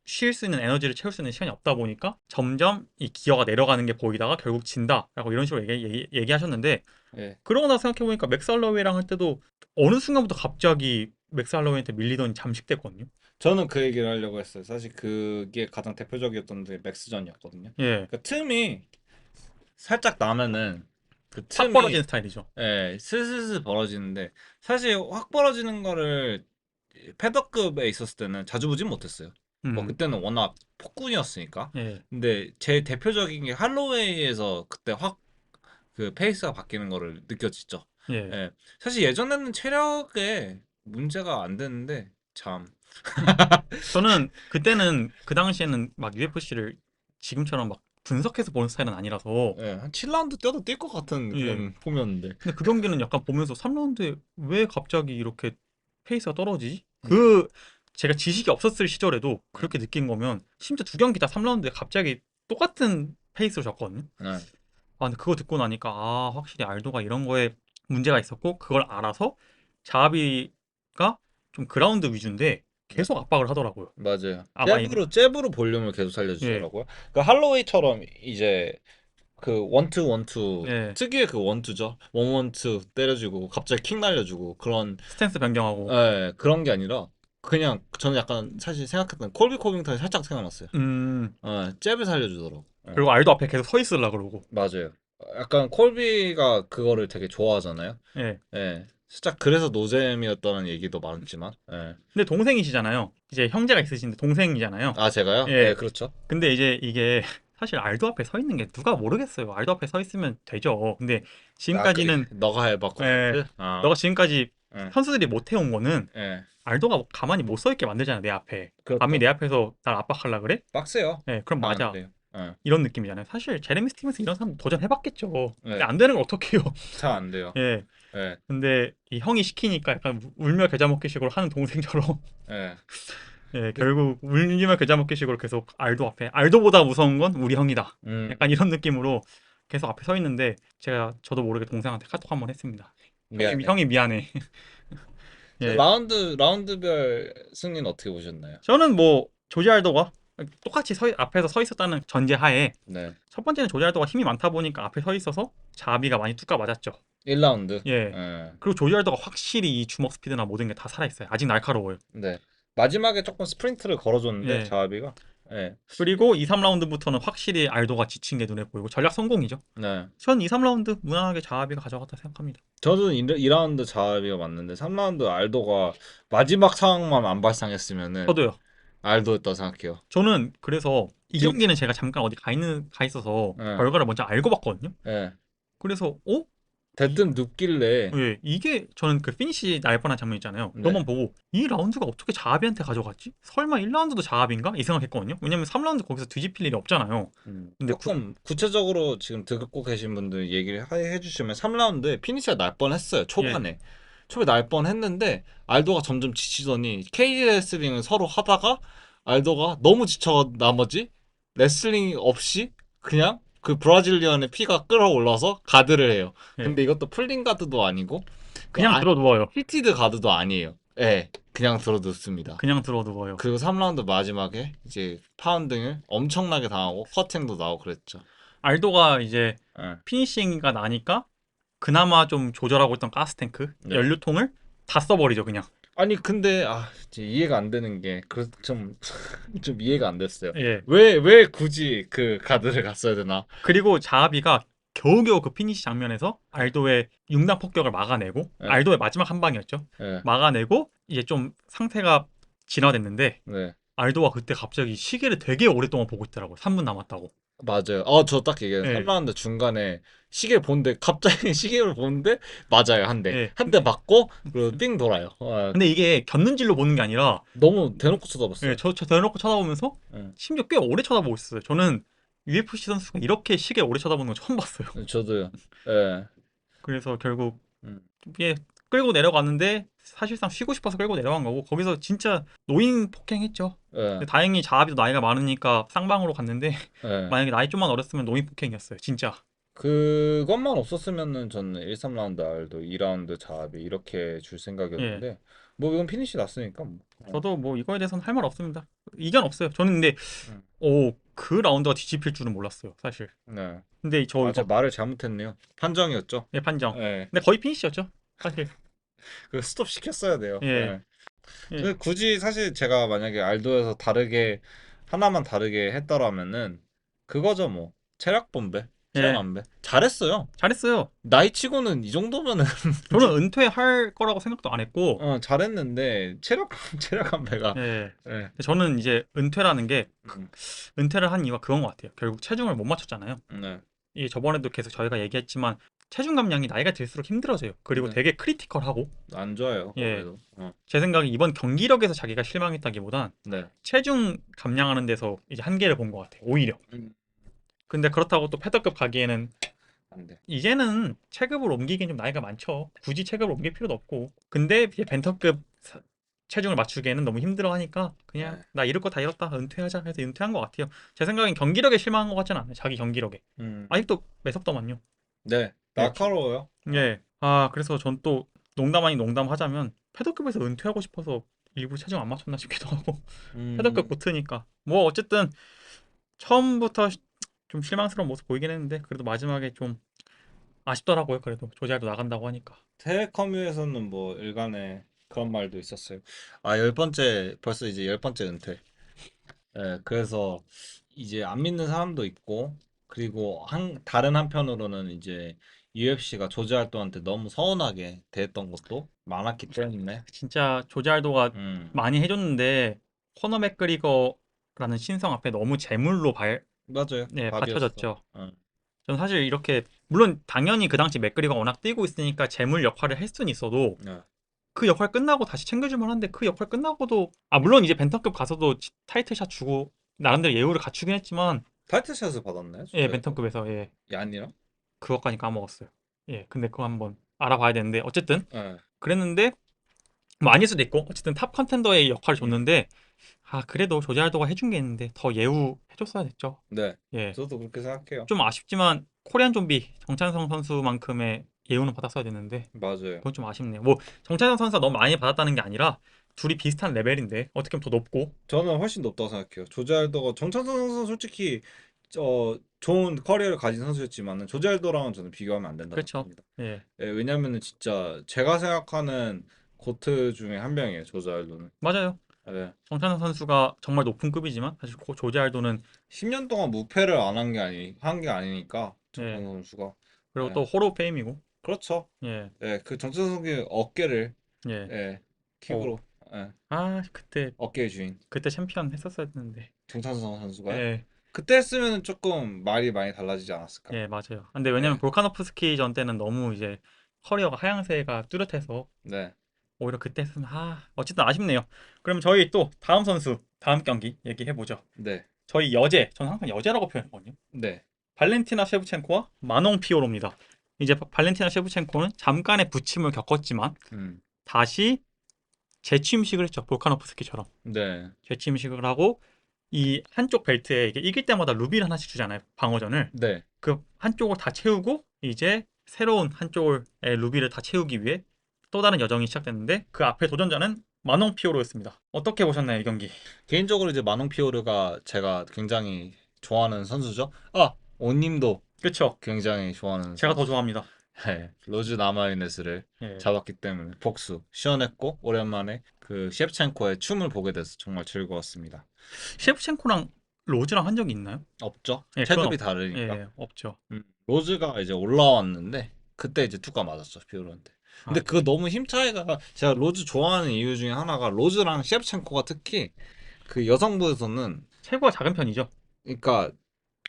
Speaker 1: 쉴 수 있는 에너지를 채울 수 있는 시간이 없다 보니까 점점 이 기어가 내려가는 게 보이다가 결국 진다라고 이런 식으로 얘기하셨는데
Speaker 2: 예.
Speaker 1: 그러고 나서 생각해보니까 맥스 할로웨이랑 할 때도 어느 순간부터 갑자기 맥스 할로웨이한테 밀리더니 잠식됐거든요.
Speaker 2: 저는 그 얘기를 하려고 했어요. 사실 그게 가장 대표적이었던 게 맥스전이었거든요.
Speaker 1: 예,
Speaker 2: 그 틈이 살짝 나면은 그
Speaker 1: 팍
Speaker 2: 틈이
Speaker 1: 벌어지는 스타일이죠.
Speaker 2: 슬슬슬 벌어지는데 사실 확 벌어지는 거를 패더급에 있었을 때는 자주 보진 못했어요. 뭐
Speaker 1: 음,
Speaker 2: 그때는 워낙 폭군이었으니까.
Speaker 1: 예,
Speaker 2: 근데 제일 대표적인 게 할로웨이에서 그때 확 그 페이스가 바뀌는 거를 느꼈죠.
Speaker 1: 예.
Speaker 2: 예. 사실 예전에는 체력에 문제가 안 됐는데 참.
Speaker 1: 저는 그때는 그 당시에는 막 UFC를 지금처럼 막 분석해서 보는 스타일은 아니라서
Speaker 2: 예, 한 7라운드 뛰어도 뛸 것 같은
Speaker 1: 예.
Speaker 2: 그런 폼이었는데.
Speaker 1: 근데 그 경기는 약간 보면서 3라운드에 왜 갑자기 이렇게 페이스가 떨어지지?
Speaker 2: 네.
Speaker 1: 제가 지식이 없었을 시절에도 그렇게 느낀 거면 심지어 두 경기 다 3라운드에 갑자기 똑같은 페이스로 졌거든요.
Speaker 2: 네.
Speaker 1: 근데 그거 듣고 나니까 확실히 알도가 이런 거에 문제가 있었고 그걸 알아서 자비가 좀 그라운드 위주인데
Speaker 2: 네.
Speaker 1: 계속 압박을 하더라고요.
Speaker 2: 맞아요.
Speaker 1: 아마 이
Speaker 2: 잽으로 볼륨을 계속
Speaker 1: 예.
Speaker 2: 살려주더라고요. 그 할로웨이처럼 이제 그 원투 원투
Speaker 1: 예.
Speaker 2: 특유의 그 원투죠. 원원투 때려주고 갑자기 킥 날려주고 그런
Speaker 1: 스탠스 변경하고
Speaker 2: 그런 게 아니라 그냥 저는 약간 사실 생각했던 콜비 코빙턴이 살짝 생각났어요. 잽을 살려주더라고.
Speaker 1: 그리고 알도 앞에 계속 서 있으려 그러고
Speaker 2: 맞아요. 약간 콜비가 그거를 되게 좋아하잖아요.
Speaker 1: 예.
Speaker 2: 예. 살짝 그래서 노잼이었다는 얘기도 많지만. 예.
Speaker 1: 근데 동생이시잖아요. 이제 형제가 있으신데 동생이잖아요.
Speaker 2: 아, 제가요? 예,
Speaker 1: 예.
Speaker 2: 그렇죠.
Speaker 1: 근데 이제 이게 사실 알도 앞에 서 있는 게 누가 모르겠어요. 알도 앞에 서 있으면 되죠. 근데 지금까지는
Speaker 2: 너가 해봐
Speaker 1: 예,
Speaker 2: 코멘트.
Speaker 1: 너가 지금까지
Speaker 2: 예.
Speaker 1: 선수들이 못 해온 거는
Speaker 2: 예.
Speaker 1: 알도가 가만히 못 서 있게 만들잖아 내 앞에. 감히
Speaker 2: 그렇죠.
Speaker 1: 내 앞에서 날 압박하려 그래?
Speaker 2: 빡세요.
Speaker 1: 예, 그럼
Speaker 2: 안
Speaker 1: 맞아.
Speaker 2: 돼요. 예.
Speaker 1: 이런 느낌이잖아요. 사실 제레미 스티븐스 이런 사람 도전해봤겠죠. 근데
Speaker 2: 예.
Speaker 1: 안 되는 걸 어떡해요.
Speaker 2: 잘 안 돼요.
Speaker 1: 예.
Speaker 2: 예.
Speaker 1: 근데 이 형이 시키니까 약간 울며 겨자 먹기식으로 하는 동생처럼
Speaker 2: 예.
Speaker 1: 예, 결국 울며 겨자 먹기식으로 계속 알도 앞에 알도보다 무서운 건 우리 형이다.
Speaker 2: 음.
Speaker 1: 약간 이런 느낌으로 계속 앞에 서 있는데 저도 모르게 동생한테 카톡 한번 했습니다.
Speaker 2: 미안해.
Speaker 1: 형이 미안해. 예.
Speaker 2: 라운드별 승리는 어떻게 보셨나요?
Speaker 1: 저는 뭐 조지 알도가 똑같이 앞에서 서 있었다는 전제하에
Speaker 2: 네.
Speaker 1: 첫 번째는 조지 알도가 힘이 많다 보니까 앞에 서 있어서 자비가 많이 뚜까 맞았죠.
Speaker 2: 1라운드.
Speaker 1: 예.
Speaker 2: 예.
Speaker 1: 그리고 조지알더가 확실히 이 주먹 스피드나 모든 게 다 살아있어요. 아직 날카로워요.
Speaker 2: 네. 마지막에 조금 스프린트를 걸어줬는데
Speaker 1: 예.
Speaker 2: 자하비가. 예.
Speaker 1: 그리고 2, 3라운드부터는 확실히 알도가 지친 게 눈에 보이고 전략 성공이죠.
Speaker 2: 네.
Speaker 1: 전 2, 3라운드 무난하게 자하비가 가져갔다 생각합니다.
Speaker 2: 저도 2라운드 자하비가 맞는데 3라운드 알도가 마지막 상황만 안 발생했으면은
Speaker 1: 저도요.
Speaker 2: 알도였다 생각해요.
Speaker 1: 저는 그래서 이
Speaker 2: 지금
Speaker 1: 경기는 제가 잠깐 어디 가 있어서
Speaker 2: 예.
Speaker 1: 결과를 먼저 알고 봤거든요.
Speaker 2: 예.
Speaker 1: 그래서 이,
Speaker 2: 대뜸 눕길래
Speaker 1: 예, 이게 저는 그 피니시 날 뻔한 장면 있잖아요.
Speaker 2: 네.
Speaker 1: 그것만 보고 이 라운드가 어떻게 자하비한테 가져갔지? 설마 1라운드도 자하비인가? 이 생각했거든요. 왜냐면 3라운드 거기서 뒤집힐 일이 없잖아요. 근데
Speaker 2: 조금 구체적으로 지금 듣고 계신 분들 얘기를 해주시면 3라운드에 피니시가 날 뻔했어요. 초반에. 초반에 날 뻔했는데 알도가 점점 지치더니 케이지 레슬링을 서로 하다가 알도가 너무 지쳐 나머지 레슬링 없이 그냥 그 브라질리언의 피가 끌어올라서 가드를 해요.
Speaker 1: 예.
Speaker 2: 근데 이것도 풀링 가드도 아니고
Speaker 1: 그냥 들어 누워요.
Speaker 2: 히티드 가드도 아니에요. 예, 그냥 들어 눕습니다.
Speaker 1: 그냥 들어 누워요.
Speaker 2: 그리고 3라운드 마지막에 이제 파운딩을 엄청나게 당하고 커팅도 나오고 그랬죠.
Speaker 1: 알도가 이제
Speaker 2: 예.
Speaker 1: 피니싱가 나니까 그나마 좀 조절하고 있던 가스탱크
Speaker 2: 네.
Speaker 1: 연료통을 다 써버리죠 그냥.
Speaker 2: 아니 근데 이제 이해가 안 되는 게 좀 좀 이해가 안 됐어요.
Speaker 1: 예.
Speaker 2: 왜 굳이 그 가드를 갔어야 되나?
Speaker 1: 그리고 자하비가 겨우겨우 그 피니시 장면에서 알도의 융단 폭격을 막아내고
Speaker 2: 네.
Speaker 1: 알도의 마지막 한 방이었죠.
Speaker 2: 네.
Speaker 1: 막아내고 이제 좀 상태가 진화됐는데
Speaker 2: 네.
Speaker 1: 알도가 그때 갑자기 시계를 되게 오랫동안 보고 있더라고요. 3분 남았다고.
Speaker 2: 맞아요. 저 딱 얘기해요.
Speaker 1: 네.
Speaker 2: 3라운드 중간에 시계를 보는데 갑자기 시계를 보는데 맞아요. 한 대.
Speaker 1: 네.
Speaker 2: 한 대 맞고 그리고 띵 돌아요.
Speaker 1: 근데 이게 곁눈질로 보는 게 아니라
Speaker 2: 너무 대놓고 쳐다봤어요.
Speaker 1: 예, 저 대놓고 쳐다보면서
Speaker 2: 네.
Speaker 1: 심지어 꽤 오래 쳐다보고 있었어요. 저는 UFC 선수가 이렇게 시계 오래 쳐다보는 거 처음 봤어요.
Speaker 2: 저도요. 예.
Speaker 1: 그래서 결국
Speaker 2: 음.
Speaker 1: 예, 끌고 내려갔는데 사실상 쉬고 싶어서 끌고 내려간 거고 거기서 진짜 노인 폭행했죠.
Speaker 2: 예.
Speaker 1: 근데 다행히 자합이도 나이가 많으니까 쌍방으로 갔는데
Speaker 2: 예.
Speaker 1: 만약에 나이 좀만 어렸으면 노인 폭행이었어요. 진짜.
Speaker 2: 그것만 없었으면은 저는 1, 3라운드 알도 2라운드 자합이 이렇게 줄 생각이었는데 뭐 이건 피니시 났으니까 뭐.
Speaker 1: 저도 뭐 이거에 대해서는 할 말 없습니다. 이견 없어요. 저는 근데
Speaker 2: 음.
Speaker 1: 그 라운드가 뒤집힐 줄은 몰랐어요. 사실.
Speaker 2: 네.
Speaker 1: 근데 저
Speaker 2: 제가
Speaker 1: 이거
Speaker 2: 말을 잘못했네요. 판정이었죠.
Speaker 1: 예, 판정.
Speaker 2: 네.
Speaker 1: 근데 거의 피니시였죠. 사실.
Speaker 2: 그 스톱 시켰어야 돼요.
Speaker 1: 예.
Speaker 2: 네.
Speaker 1: 예.
Speaker 2: 굳이 사실 제가 만약에 알도에서 다르게 하나만 다르게 했더라면은 그거죠 뭐. 체력 분배, 체력
Speaker 1: 예.
Speaker 2: 안배. 잘했어요.
Speaker 1: 잘했어요.
Speaker 2: 나이 치고는 이 정도면은
Speaker 1: 저는 은퇴할 거라고 생각도 안 했고
Speaker 2: 잘했는데 체력 안배가
Speaker 1: 예.
Speaker 2: 네.
Speaker 1: 저는 이제 은퇴라는 게
Speaker 2: 음.
Speaker 1: 은퇴를 한 이유가 그건 것 같아요. 결국 체중을 못 맞췄잖아요.
Speaker 2: 네.
Speaker 1: 이 저번에도 계속 저희가 얘기했지만 체중 감량이 나이가 들수록 힘들어져요. 그리고
Speaker 2: 네.
Speaker 1: 되게 크리티컬하고
Speaker 2: 안 좋아요.
Speaker 1: 예.
Speaker 2: 그래도.
Speaker 1: 제 생각에 이번 경기력에서 자기가 실망했다기보단
Speaker 2: 네.
Speaker 1: 체중 감량하는 데서 이제 한계를 본 것 같아요. 오히려. 근데 그렇다고 또 패더급 가기에는
Speaker 2: 안 돼.
Speaker 1: 이제는 체급을 옮기기엔 좀 나이가 많죠. 굳이 체급을 옮길 필요도 없고. 근데 이제 벤터급 체중을 맞추기에는 너무 힘들어하니까 그냥
Speaker 2: 네.
Speaker 1: 나 이럴 거 다 잃었다 은퇴하자 해서 은퇴한 것 같아요. 제 생각엔 경기력에 실망한 것 같지는 않아요. 자기 경기력에. 아직도 매섭더만요.
Speaker 2: 네. 날카로워요.
Speaker 1: 예. 그래서 전 또 농담 아닌 농담 하자면 패더급에서 은퇴하고 싶어서 일부러 체중 안 맞췄나 싶기도 하고 패더급 붙으니까 뭐 어쨌든 처음부터 좀 실망스러운 모습 보이긴 했는데 그래도 마지막에 좀 아쉽더라고요. 그래도 조지아도 나간다고 하니까.
Speaker 2: 텔레커뮤에서는 뭐 일간에 그런 말도 있었어요. 열 번째 벌써 이제 10번째 은퇴. 예, 그래서 이제 안 믿는 사람도 있고 그리고 다른 한편으로는 이제 UFC가 조지 알도한테 너무 서운하게 대했던 것도 많았기 때문에
Speaker 1: 진짜 조지알도가
Speaker 2: 음,
Speaker 1: 많이 해줬는데 코너 맥그리거라는 신성 앞에 너무 제물로
Speaker 2: 맞아요.
Speaker 1: 네,
Speaker 2: 밥이었어.
Speaker 1: 받쳐졌죠.
Speaker 2: 어.
Speaker 1: 저는 사실 이렇게 물론 당연히 그 당시 맥그리거가 워낙 뛰고 있으니까 제물 역할을 할 수는 있어도
Speaker 2: 네.
Speaker 1: 그 역할 끝나고 다시 챙겨줄 만한데 그 역할 끝나고도 물론 이제 벤턴급 가서도 타이틀샷 주고 나름대로 예우를 갖추긴 했지만
Speaker 2: 타이틀샷을 받았나요?
Speaker 1: 예 벤턴급에서 예
Speaker 2: 야니랑?
Speaker 1: 그것까지 까먹었어요. 예 근데 그거 한번 알아봐야 되는데 어쨌든
Speaker 2: 네.
Speaker 1: 그랬는데 뭐 아닐 수도 있고 어쨌든 탑 컨텐더의 역할을 줬는데 그래도 조지알도가 해준 게 있는데 더 예우 해줬어야 됐죠.
Speaker 2: 네.
Speaker 1: 예.
Speaker 2: 저도 그렇게 생각해요.
Speaker 1: 좀 아쉽지만 코리안 좀비 정찬성 선수만큼의 예우는 받았어야 됐는데
Speaker 2: 맞아요.
Speaker 1: 그건 좀 아쉽네요. 뭐 정찬성 선수가 너무 많이 받았다는 게 아니라 둘이 비슷한 레벨인데 어떻게 보면 더 높고
Speaker 2: 저는 훨씬 높다고 생각해요. 조지 알도가 정찬성 선수는 솔직히 좋은 커리어를 가진 선수였지만은 조지 알도랑은 저는 비교하면 안 된다고
Speaker 1: 그렇죠.
Speaker 2: 생각합니다.
Speaker 1: 예,
Speaker 2: 예, 왜냐면은 진짜 제가 생각하는 고트 중에 한 명이에요. 조지 알도는.
Speaker 1: 맞아요.
Speaker 2: 예.
Speaker 1: 정찬성 선수가 정말 높은 급이지만 사실 조지 알도는
Speaker 2: 10년 동안 무패를 안 한 게 아니니까
Speaker 1: 예,
Speaker 2: 정찬성 선수가.
Speaker 1: 그리고
Speaker 2: 예.
Speaker 1: 또 홀 오브 페임이고
Speaker 2: 그렇죠.
Speaker 1: 예,
Speaker 2: 예, 그 정찬성 선수의 어깨를
Speaker 1: 예.
Speaker 2: 예,
Speaker 1: 어,
Speaker 2: 킥으로 예,
Speaker 1: 아
Speaker 2: 어깨의 주인
Speaker 1: 그때 챔피언 했었어야 했는데
Speaker 2: 정찬성 선수가요.
Speaker 1: 예,
Speaker 2: 그때 했으면 조금 말이 많이 달라지지 않았을까.
Speaker 1: 예, 맞아요. 근데 왜냐면
Speaker 2: 예,
Speaker 1: 볼카노프스키 전 때는 너무 이제 커리어가 하향세가 뚜렷해서
Speaker 2: 네,
Speaker 1: 오히려 그때 했으면 어쨌든 아쉽네요. 그럼 저희 또 다음 선수 다음 경기 얘기해 보죠.
Speaker 2: 네,
Speaker 1: 저희 여제, 저는 항상 여제라고 표현하거든요.
Speaker 2: 네,
Speaker 1: 발렌티나 셰브첸코와 마농 피오로입니다. 이제 발렌티나 셰브첸코는 잠깐의 부침을 겪었지만
Speaker 2: 음,
Speaker 1: 다시 재취임식을 했죠. 볼카노프스키처럼
Speaker 2: 네,
Speaker 1: 재취임식을 하고 이 한쪽 벨트에 이게 이길 때마다 루비를 하나씩 주잖아요. 방어전을.
Speaker 2: 네.
Speaker 1: 그 한쪽을 다 채우고 이제 새로운 한쪽의 루비를 다 채우기 위해 또 다른 여정이 시작됐는데 그 앞에 도전자는 마농 피오로였습니다. 어떻게 보셨나요, 이 경기?
Speaker 2: 개인적으로 이제 마농 피오르가 제가 굉장히 좋아하는 선수죠. 아, 오님도
Speaker 1: 그쵸?
Speaker 2: 굉장히 좋아하는
Speaker 1: 제가 더
Speaker 2: 선수.
Speaker 1: 좋아합니다.
Speaker 2: 네, 로즈 나마이네스를
Speaker 1: 예.
Speaker 2: 잡았기 때문에 복수 시원했고 오랜만에 그 셰프첸코의 춤을 보게 돼서 정말 즐거웠습니다.
Speaker 1: 셰프첸코랑 로즈랑 한 적이 있나요?
Speaker 2: 없죠?
Speaker 1: 예, 그건
Speaker 2: 체급이 다르니까.
Speaker 1: 예, 없죠.
Speaker 2: 로즈가 이제 올라왔는데 그때 이제 뚜까 맞았죠 피오르한테. 근데
Speaker 1: 아,
Speaker 2: 그거 너무 힘 차이가 제가 로즈 좋아하는 이유 중에 하나가 로즈랑 셰프첸코가 특히 그 여성부에서는
Speaker 1: 체구가 작은 편이죠.
Speaker 2: 그러니까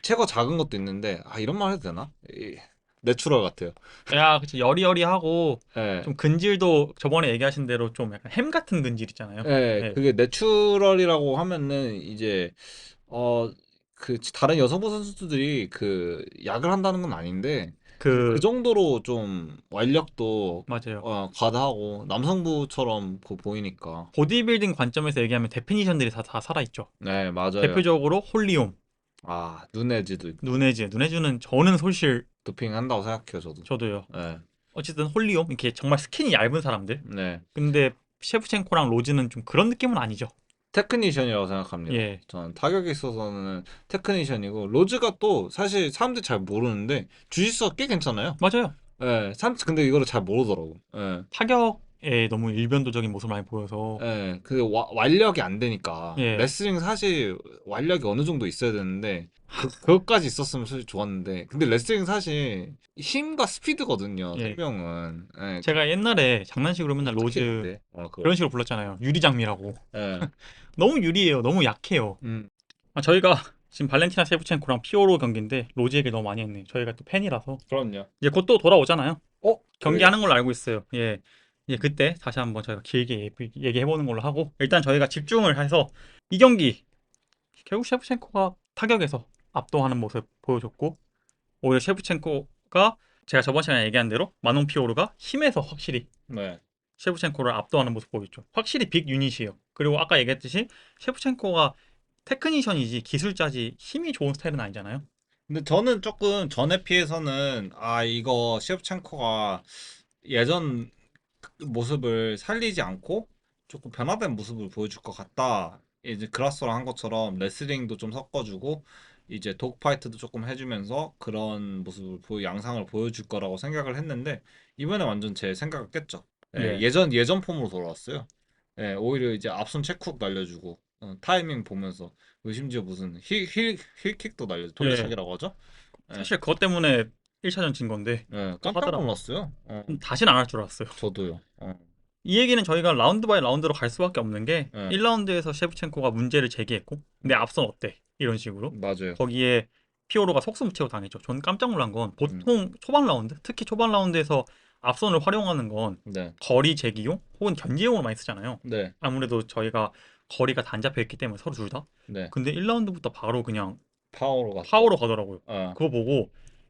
Speaker 2: 체가 작은 것도 있는데 아 이런 말 해도 되나? 내추럴 같아요.
Speaker 1: 야, 그치. 여리여리하고
Speaker 2: 예.
Speaker 1: 좀 근질도 저번에 얘기하신 대로 좀 약간 햄 같은 근질 있잖아요.
Speaker 2: 예,
Speaker 1: 예.
Speaker 2: 그게 내추럴이라고 하면은 이제 그 다른 여성부 선수들이 그 약을 한다는 건 아닌데 그
Speaker 1: 그
Speaker 2: 정도로 좀 완력도
Speaker 1: 맞아요.
Speaker 2: 과다하고 남성부처럼 보이니까.
Speaker 1: 보디빌딩 관점에서 얘기하면 데피니션들이 다 살아있죠.
Speaker 2: 네, 맞아요.
Speaker 1: 대표적으로 홀리움,
Speaker 2: 아, 누네즈도 있고
Speaker 1: 누네즈는 저는 솔실
Speaker 2: 도핑 한다고 생각해요, 저도.
Speaker 1: 저도요.
Speaker 2: 네,
Speaker 1: 어쨌든 홀리움 이렇게 정말 스킨이 얇은 사람들.
Speaker 2: 네.
Speaker 1: 근데 셰프첸코랑 로즈는 좀 그런 느낌은 아니죠.
Speaker 2: 테크니션이라고 생각합니다.
Speaker 1: 예,
Speaker 2: 저는 타격에 있어서는 테크니션이고 로즈가 또 사실 사람들이 잘 모르는데 주짓수가 꽤 괜찮아요.
Speaker 1: 맞아요.
Speaker 2: 예, 근데 이거를 잘 모르더라고. 예.
Speaker 1: 타격에 너무 일변도적인 모습을 많이 보여서
Speaker 2: 예, 그 완력이 안 되니까
Speaker 1: 예,
Speaker 2: 레슬링 사실 완력이 어느 정도 있어야 되는데 그것까지 있었으면 사실 좋았는데 근데 레슬링 사실 힘과 스피드거든요.
Speaker 1: 예.
Speaker 2: 생명은. 예,
Speaker 1: 제가 옛날에 장난식으로 맨날
Speaker 2: 어떻게 해야
Speaker 1: 로즈
Speaker 2: 돼? 그거.
Speaker 1: 그런 식으로 불렀잖아요. 유리장미라고.
Speaker 2: 예.
Speaker 1: 너무 유리해요. 너무 약해요.
Speaker 2: 음.
Speaker 1: 저희가 지금 발렌티나 셰프첸코랑 피오로 경기인데 로즈 얘기를 너무 많이 했네. 저희가 또 팬이라서
Speaker 2: 그럼요.
Speaker 1: 이제 곧 또 돌아오잖아요.
Speaker 2: 그래요?
Speaker 1: 경기하는 걸로 알고 있어요. 예. 이제 그때 다시 한번 저희가 길게 얘기해 보는 걸로 하고 일단 저희가 집중을 해서 이 경기 결국 셰프첸코가 타격에서 압도하는 모습 보여줬고 오히려 셰프첸코가 제가 저번 시간에 얘기한 대로 마농 피오르가 힘에서 확실히
Speaker 2: 네.
Speaker 1: 셰프첸코를 압도하는 모습 보였죠. 확실히 빅 유닛이에요. 그리고 아까 얘기했듯이 셰프첸코가 테크니션이지 기술자지 힘이 좋은 스타일은 아니잖아요.
Speaker 2: 근데 저는 조금 전에 피해서는 아 이거 셰프첸코가 예전 모습을 살리지 않고 조금 변화된 모습을 보여줄 것 같다. 이제 그라스랑 한 것처럼 레슬링도 좀 섞어주고 이제 독파이트도 조금 해주면서 그런 모습을 양상을 보여줄 거라고 생각을 했는데 이번에 완전 제 생각을 깼죠. 예,
Speaker 1: 예.
Speaker 2: 예전 폼으로 돌아왔어요. 예, 오히려 이제 앞손 체쿡 날려주고 타이밍 보면서 심지어 무슨 힐킥도 날려
Speaker 1: 예.
Speaker 2: 돌려차기라고 하죠. 예,
Speaker 1: 사실 그것 때문에 1차전 진 건데
Speaker 2: 예,
Speaker 1: 또
Speaker 2: 깜짝
Speaker 1: 하더라고.
Speaker 2: 놀랐어요.
Speaker 1: 다시는 안 할 줄 알았어요.
Speaker 2: 저도요.
Speaker 1: 이 얘기는 저희가 라운드 바이 라운드로 갈 수밖에 없는 게
Speaker 2: 예,
Speaker 1: 1라운드에서 셰프첸코가 문제를 제기했고 근데 앞선 어때? 이런 식으로
Speaker 2: 맞아요.
Speaker 1: 거기에 피오로가 속수무책으로 당했죠. 전 깜짝 놀란 건
Speaker 2: 음,
Speaker 1: 보통 초반 라운드 특히 초반 라운드에서 앞선을 활용하는 건
Speaker 2: 네,
Speaker 1: 거리 제기용 혹은 견제용으로 많이 쓰잖아요.
Speaker 2: 네,
Speaker 1: 아무래도 저희가 거리가 단잡혀 있기 때문에 서로 둘 다.
Speaker 2: 네.
Speaker 1: 근데 1라운드부터 바로 그냥
Speaker 2: 파워로 갔죠.
Speaker 1: 파워로 가더라고요.
Speaker 2: 아,
Speaker 1: 그거 보고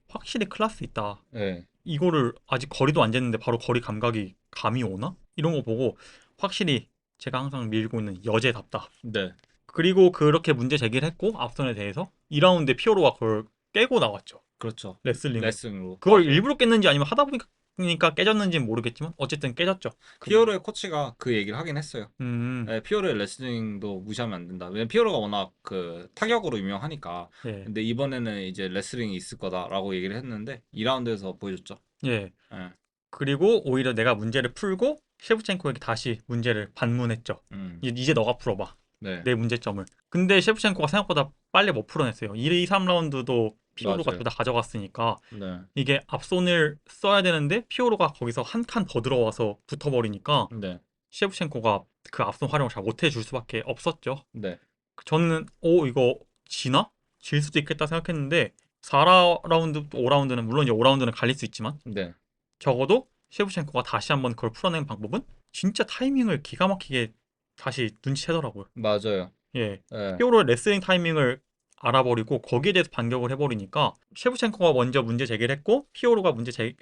Speaker 1: 확실히 클래스 있다.
Speaker 2: 네,
Speaker 1: 이거를 아직 거리도 안 쟀는데 바로 거리 감각이 감이 오나? 이런 거 보고 확실히 제가 항상 밀고 있는 여제답다.
Speaker 2: 네,
Speaker 1: 그리고 그렇게 문제 제기를 했고 앞선에 대해서 2라운드에 피오로가 그걸 깨고 나왔죠.
Speaker 2: 그렇죠.
Speaker 1: 레슬링을.
Speaker 2: 레슨으로
Speaker 1: 그걸
Speaker 2: 맞아요.
Speaker 1: 일부러 깼는지 아니면 하다 보니까 깨졌으니까 깨졌는지는 모르겠지만 어쨌든 깨졌죠.
Speaker 2: 피오르의 코치가 그 얘기를 하긴 했어요.
Speaker 1: 음,
Speaker 2: 네, 피오르의 레슬링도 무시하면 안 된다. 왜냐면 피오르가 워낙 그 타격으로 유명하니까.
Speaker 1: 예,
Speaker 2: 근데 이번에는 이제 레슬링이 있을 거다라고 얘기를 했는데 2라운드에서 보여줬죠.
Speaker 1: 예.
Speaker 2: 예.
Speaker 1: 그리고 오히려 내가 문제를 풀고 셰프첸코에게 다시 문제를 반문했죠.
Speaker 2: 음.
Speaker 1: 이제 너가 풀어봐.
Speaker 2: 네.
Speaker 1: 내 문제점을. 근데 셰프첸코가 생각보다 빨리 못 풀어냈어요. 2, 3라운드도 피오로가
Speaker 2: 맞아요.
Speaker 1: 둘 다 가져갔으니까
Speaker 2: 네.
Speaker 1: 이게 앞손을 써야 되는데 피오로가 거기서 한 칸 더 들어와서 붙어버리니까
Speaker 2: 네.
Speaker 1: 셰프첸코가 그 앞손 활용을 잘 못해 줄 수밖에 없었죠.
Speaker 2: 네.
Speaker 1: 저는 이거 지나? 질 수도 있겠다 생각했는데 4라운드, 5라운드는 물론 이제 5라운드는 갈릴 수 있지만
Speaker 2: 네.
Speaker 1: 적어도 셰프첸코가 다시 한번 그걸 풀어낸 방법은 진짜 타이밍을 기가 막히게 다시 눈치채더라고요.
Speaker 2: 맞아요.
Speaker 1: 예.
Speaker 2: 네.
Speaker 1: 피오로의 레슬링 타이밍을 알아버리고 거기에 대해서 반격을 해버리니까 셰프첸코가 먼저 문제 제기를 했고 피오로가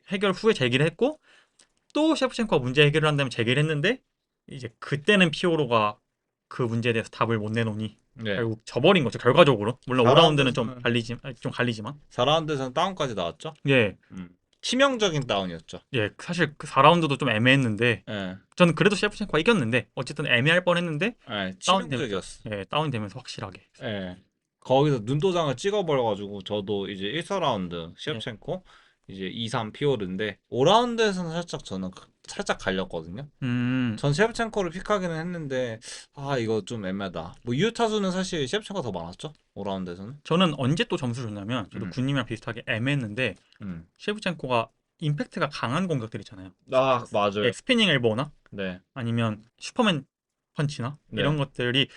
Speaker 1: 해결 후에 제기를 했고 또 셰프첸코가 문제 해결을 한 다음에 제기를 했는데 이제 그때는 피오로가 그 문제에 대해서 답을 못 내놓으니
Speaker 2: 네.
Speaker 1: 결국 져버린 거죠. 결과적으로 물론 5라운드는 좀
Speaker 2: 4라운드에서는
Speaker 1: 좀 갈리지만
Speaker 2: 4라운드에서는 다운까지 나왔죠.
Speaker 1: 예.
Speaker 2: 치명적인 다운이었죠.
Speaker 1: 예, 사실 그 4라운드도 좀 애매했는데
Speaker 2: 예.
Speaker 1: 저는 그래도 셰프첸코가 이겼는데 어쨌든 애매할 뻔했는데
Speaker 2: 예.
Speaker 1: 다운되면서
Speaker 2: 치명적이었어.
Speaker 1: 다운되면서 확실하게
Speaker 2: 예. 거기서 눈도장을 찍어버려가지고 저도 이제 1, 4라운드
Speaker 1: 예.
Speaker 2: 시합첸코 이제 2, 3 피오르인데 5라운드에서는 살짝 저는 살짝 갈렸거든요.
Speaker 1: 음,
Speaker 2: 전 셰프첸코를 픽하기는 했는데 아 이거 좀 애매하다. 뭐 이유타수는 사실 셰프첸코가 더 많았죠. 5라운드에서는.
Speaker 1: 저는 언제 또 점수를 줬냐면 저도
Speaker 2: 음.
Speaker 1: 군님이랑 비슷하게 애매했는데
Speaker 2: 음.
Speaker 1: 셰프첸코가 임팩트가 강한 공격들 있잖아요.
Speaker 2: 아 맞아요.
Speaker 1: 예, 스피닝 엘보나
Speaker 2: 네.
Speaker 1: 아니면 슈퍼맨 펀치나
Speaker 2: 네.
Speaker 1: 이런 것들이